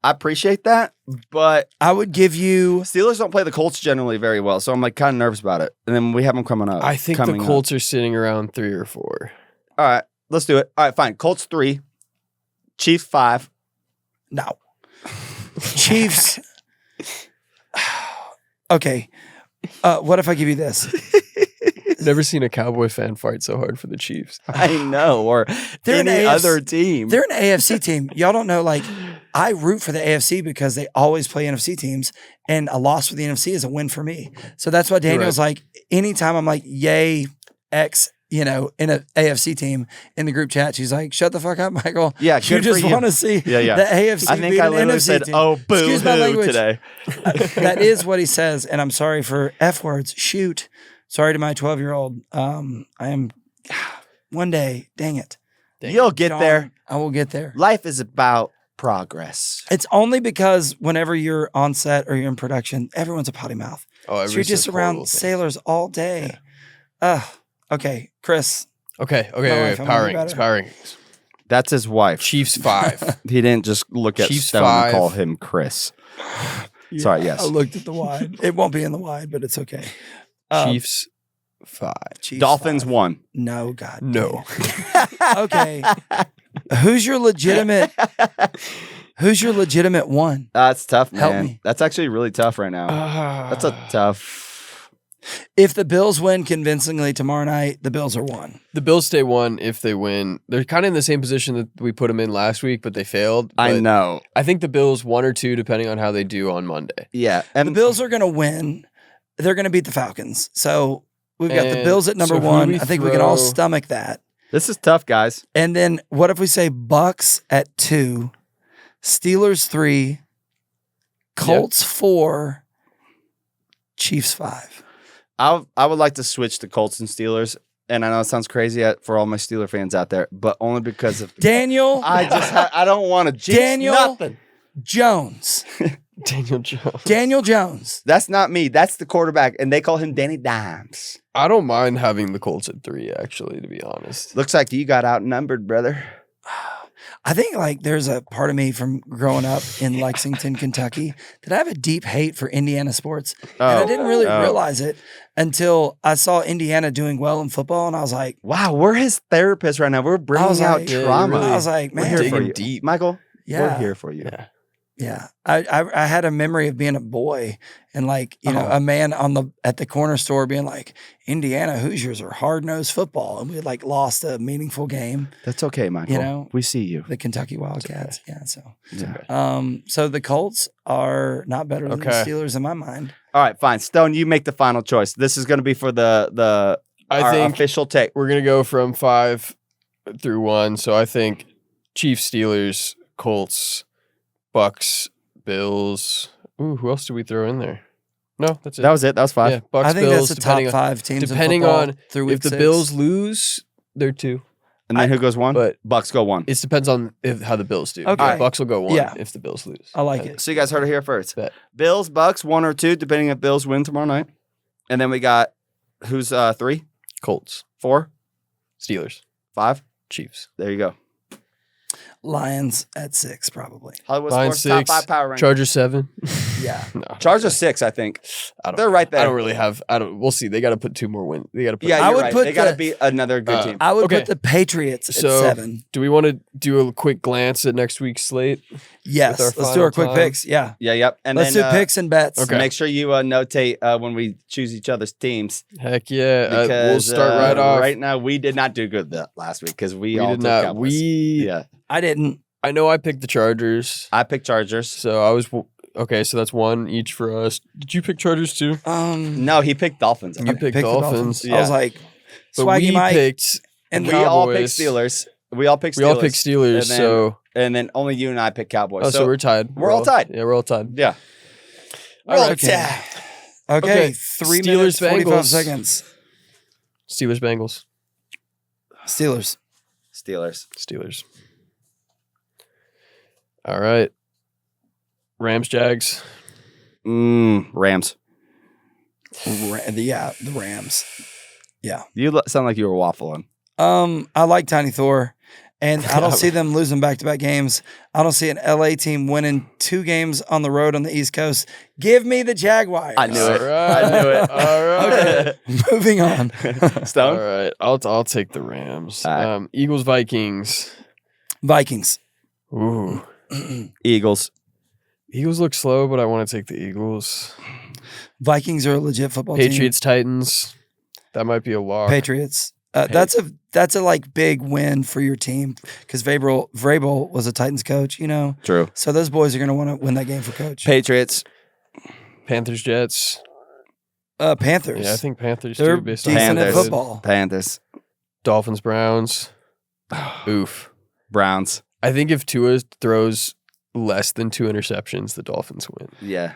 I appreciate that, but I would give you Steelers don't play the Colts generally very well, so I'm kind of nervous about it. And then we have them coming up. I think the Colts are sitting around 3 or 4. All right, let's do it. All right, fine. Colts 3, Chiefs 5. no. Chiefs. Okay. What if I give you this? Never seen a Cowboy fan fight so hard for the Chiefs. I know, or They're an any AFC other team. They're an AFC team. Y'all don't know, I root for the AFC because they always play NFC teams, and a loss for the NFC is a win for me. So that's why Daniel's anytime I'm like, yay, X, in an AFC team in the group chat, she's like, shut the fuck up, Michael. Yeah, You good for just you. want to see Yeah. the AFC I think beat I an literally NFC said, team. "Oh, boo Excuse my hoo" language. today. That is what he says, and I'm sorry for F words. Shoot. Sorry to my 12-year-old. I am one day, dang it. You'll get Sean, there. I will get there. Life is about progress. It's only because whenever you're on set or you're in production, everyone's a potty mouth. Oh, So you're just around sailors all day. Okay, Chris. Okay. My wife, I Power wanna be rankings. better. Power rankings. That's his wife. Chiefs 5. He didn't just look at Chiefs Stone 5. and call him Chris. Sorry, yes. I looked at the wide. It won't be in the wide, but it's okay. Chiefs 5. Chiefs Dolphins 5. 1. No, God. No. Okay. Who's your legitimate Who's your legitimate one? That's tough, man. Help me. That's actually really tough right now. That's a tough. If the Bills win convincingly tomorrow night, the Bills are one. The Bills stay one if they win. They're kind of in the same position that we put them in last week, but they failed. I But know. I think the Bills 1 or 2, depending on how they do on Monday. Yeah. The And Bills are going to win. They're going to beat the Falcons. So we've got the And Bills at number so who do one. we I think we can all throw? stomach that. this is tough, guys. And then what if we say Bucks at 2, Steelers 3, Colts 4, Chiefs 5. I would like to switch to Colts and Steelers. And I know it sounds crazy for all my Steeler fans out there, but only because of Daniel I don't want to jinx Daniel nothing. Jones. Daniel Jones. Daniel Jones. That's not me. That's the quarterback, and they call him Danny Dimes. I don't mind having the Colts at 3, actually, to be honest. Looks like you got outnumbered, brother. I think like there's a part of me from growing up in Lexington, Kentucky, that I have a deep hate for Indiana sports. And I didn't really realize it until I saw Indiana doing well in football, and I was like, Wow, we're his therapist right now. We're bringing out like- Yeah, trauma. really- I was like, We're man, here for digging you. deep. Michael, yeah. we're here for you. Yeah. Yeah, I had a memory of being a boy and like a man at the corner store being like, Indiana Hoosiers are hard nosed football, and we had like lost a meaningful game. That's okay, Michael. You know, we see you. The Kentucky Wildcats. Yeah, so Yeah. so the Colts are not better than the Okay. Steelers in my mind. All right, fine. Stone, you make the final choice. This is going to be for our I think official take. we're going to go from 5 through 1. So I think Chiefs, Steelers, Colts, Bucks, Bills. Ooh, who else did we throw in there? No, that's it. That was it. That was 5. Yeah, Bucks, I think Bills, that's the top depending 5 teams. depending in football on through week if the 6. Bills lose, they're 2. And then who goes 1? But Bucks go 1. it depends on how the Bills do. Okay. The Bucks will go 1 Yeah. if the Bills lose. I like it. So you guys heard it here first. Bet. Bills, Bucks, 1 or 2, depending if Bills win tomorrow night. And then we got who's 3, Colts, 4, Steelers, 5. Chiefs, There you go. Lions at 6 probably. Hollywood Lions Sports 6, top 5 power ranking. Chargers 7. Yeah. No, Chargers 6, I think. I don't, They're right there. I don't really have. I don't. We'll see. They got to put 2 more wins. They got to put. Yeah, I you're would right. put They got to the- be another good team. I would Okay. put the Patriots at So- 7. Do we want to do a quick glance at next week's slate? Yes. our Let's do final our quick time. picks. Yeah. Yeah, yep. And Let's then do picks and bets. Okay. make sure you notate when we choose each other's teams. Heck yeah! Because We'll start right off. Right now, we did not do good last week because we We all did took not. Cowboys. Yeah. I didn't. I know I picked the Chargers, I picked Chargers. so I was okay. So that's 1 each for us. Did you pick Chargers too? No, he picked Dolphins. You picked the Dolphins. I was like, But Swaggy we Mike. picked. and we the all picked Cowboys. Steelers. We all picked Steelers. We all picked Steelers. And then- So And then only you and I picked Cowboys. oh, so we're tied. we're all tied. Yeah, we're all tied. Yeah. All We're right. all Okay. tied. Okay, Okay, 3 Steelers, minutes, 45 Bengals. seconds. Steelers, Bengals, Steelers. Steelers. All right. Rams, Jags. Rams. The Rams. Yeah. You sound like you were waffling. I like Tiny Thor, and I don't see them losing back-to-back games. I don't see an LA team winning 2 games on the road on the East Coast. Give me the Jaguars. I knew it. All right. I knew it. All right. Okay. Moving on. All Stone? right. I'll take the Rams. All right. Eagles, Vikings. Vikings. Ooh. Eagles. Eagles look slow, but I want to take the Eagles. Vikings are a legit football team. Patriots, Titans. That might be a lock. Patriots. That's a like big win for your team because Vrabel was a Titans coach, True. So those boys are going to want to win that game for coach. Patriots. Panthers, Jets. Panthers. Yeah, I think Panthers they're too. Based on decent at Panthers. football. Panthers. Dolphins, Browns. Oof. Browns. I think if Tua throws less than 2 interceptions, the Dolphins win. Yeah.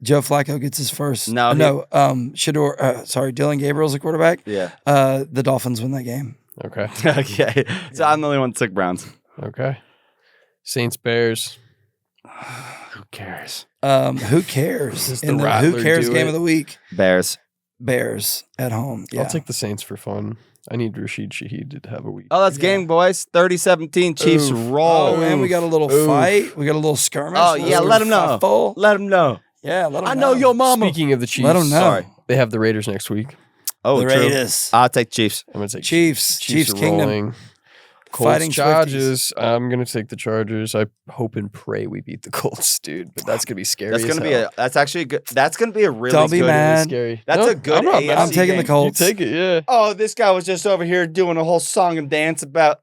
Joe Flacco gets his first. No, Dylan Gabriel's a quarterback. Yeah. The Dolphins win that game. Okay. Okay. So I'm the only one that took Browns. Okay. Saints, Bears. Who cares? Who cares? Does the In the Rattler who cares do game it? of the week? Bears. Bears at home. Yeah. I'll take the Saints for fun. I need Rashid Shaheed to have a week. Oh, that's game, boys. 30-17. Chiefs Oof. roll. Oh, and we got a little Oof. fight. We got a little skirmish. Oh, a yeah, little let 'em know. full. Let them know. Yeah, let them I know your mama. Speaking of the Chiefs, Let them know. Sorry. they have the Raiders next week. Oh, the true. Raiders. I'll take Chiefs. I'm gonna take Chiefs are Kingdom. rolling. Fighting Colts Chargers. I'm gonna take the Chargers. I hope and pray we beat the Colts, dude. But that's gonna be scary. That's gonna be hell. that's actually good. That's gonna be a really Don't be good. mad. Scary. That's No, a good I'm not mad. AFC I'm taking the game. Colts. You take it, yeah. Oh, this guy was just over here doing a whole song and dance about.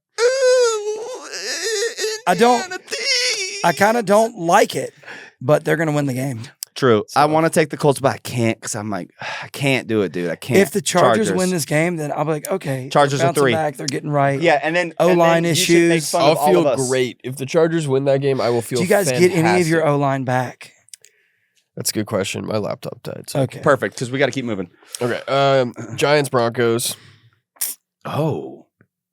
I kind of don't like it, but they're going to win the game. True. So- I want to take the Colts, but I can't because I'm like, I can't do it, dude. I can't. If the Chargers win this game, then I'll be like, okay, Chargers they're are bouncing 3. back, they're getting right. Yeah, and then O-line and then you should make issues. fun I'll of all feel of us. great if the Chargers win that game. I will feel. Do you guys get any of your fantastic. O-line back? That's a good question. My laptop died. So Okay. Perfect, because we got to keep moving. Okay. Giants Broncos. Oh,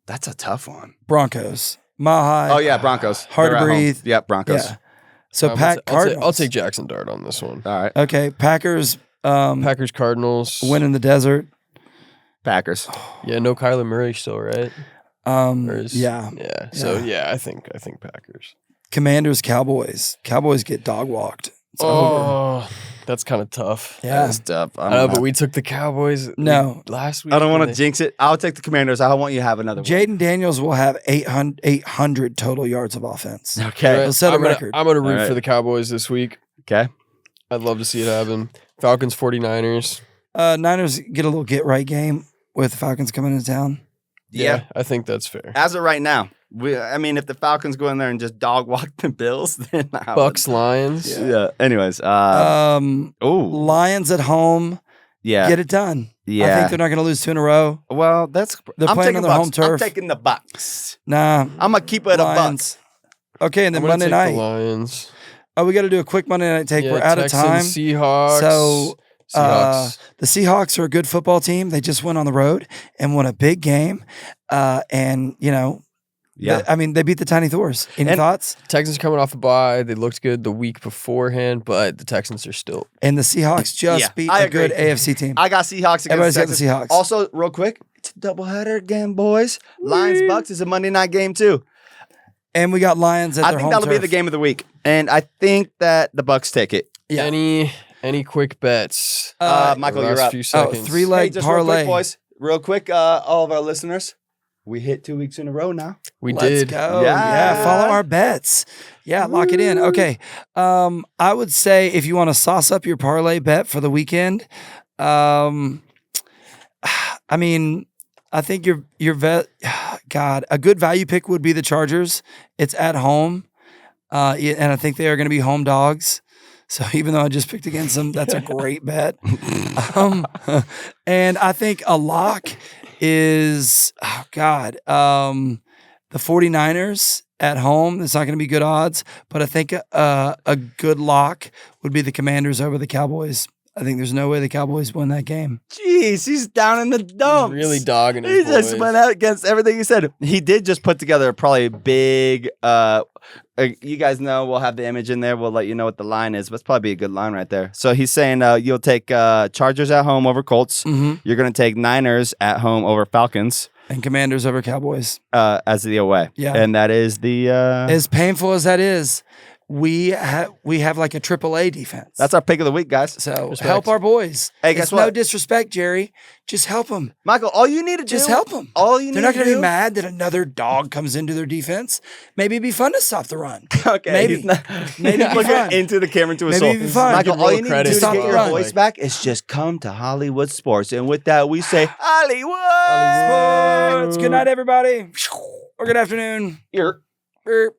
that's a tough one. Broncos. Mile high. Oh yeah, Broncos. Hard to They're at home. breathe. Yep, Broncos. Yeah. So I'll Pack ta- Cardinals. I'll take Jackson Dart on this one. All right, Okay, Packers. Packers Cardinals. Win in the desert. Packers. Yeah, no Kyler Murray still, right? Or is- Yeah. Yeah. So yeah, I think Packers. Commanders. Cowboys. Cowboys get dog walked. It's over. Oh, that's kind of tough. Yeah. That's tough. I know, but we took the Cowboys. No. Last week. I don't want to and jinx it. I'll take the Commanders. I want you to have another one. Jaden Daniels will have 800 total yards of offense. Okay. He'll set a I'm gonna- record. I'm going to root All right. for the Cowboys this week. Okay. I'd love to see it happen. Falcons 49ers. Niners get a little get right game with the Falcons coming into town. Yeah. I think that's fair. As of right now, I mean, if the Falcons go in there and just dog walk the Bills, then I would- Bucks Lions. Yeah. Anyways. Um, Oh. Lions at home. Yeah. Get it done. I Yeah. think they're not going to lose 2 in a row. Well, that's. They're I'm playing taking on their home Bucks. I'm turf. taking the Bucks. Nah. I'm gonna keep it a Lions. Bucks. Okay, and then I'm gonna Monday take night. The Lions. Oh, we got to do a quick Monday night take. Yeah, We're out Texans, of time. Seahawks. So, Seahawks. The Seahawks are a good football team. They just went on the road and won a big game. And, you know, Yeah. they beat the Tiny Thors. Any And- thoughts? Texans coming off a bye. They looked good the week beforehand, but the Texans are still. And the Seahawks just Yeah, beat I a good agree. AFC team. I got Seahawks against Everybody's got the Texans. Seahawks. Also, real quick, it's a doubleheader again, boys. Lions Bucks is a Monday night game too. And we got Lions at I their think home that'll be turf. the game of the week, and I think that the Bucks take it. Yeah. Any quick bets? Michael, The you're last up. few seconds. 3-leg Hey, just real parlay. quick, boys. Real quick, all of our listeners, we hit 2 weeks in a row now. We Let's did. go. Yeah. Yeah. Follow our bets. Yeah. Lock it in. Okay. I would say if you want to sauce up your parlay bet for the weekend, I mean, I think your vet, God, a good value pick would be the Chargers. It's at home. And I think they are going to be home dogs. So even though I just picked against them, that's a great bet. And I think a lock is, the 49ers at home. It's not going to be good odds, but I think a good lock would be the Commanders over the Cowboys. I think there's no way the Cowboys win that game. Jeez, he's down in the dumps. Really dogging He his just boys. went out against everything he said. He did just put together probably a big. You guys know we'll have the image in there. We'll let you know what the line is, but it's probably a good line right there. So he's saying you'll take Chargers at home over Colts. Mm-hmm. You're going to take Niners at home over Falcons And Commanders over Cowboys. as the away. Yeah. And that is the. As painful as that is, we have like a AAA defense. That's our pick of the week, guys. So Respect. help our boys. Hey, guess It's no what? disrespect, Jerry. Just help them. Michael, all you need to Just do. help them. All you need They're not going to do- be mad that another dog comes into their defense. Maybe it'd be fun to stop the run. Okay, Maybe. he's not, Maybe it'd be looking fun. into the camera to his Maybe soul. it'd be fun. Michael, all you Give need real to do to credit get to your the voice run. back is just come to Hollywood Sports, and with that, we say Hollywood. Sports. Good night, everybody. Or good afternoon. Here. Erp.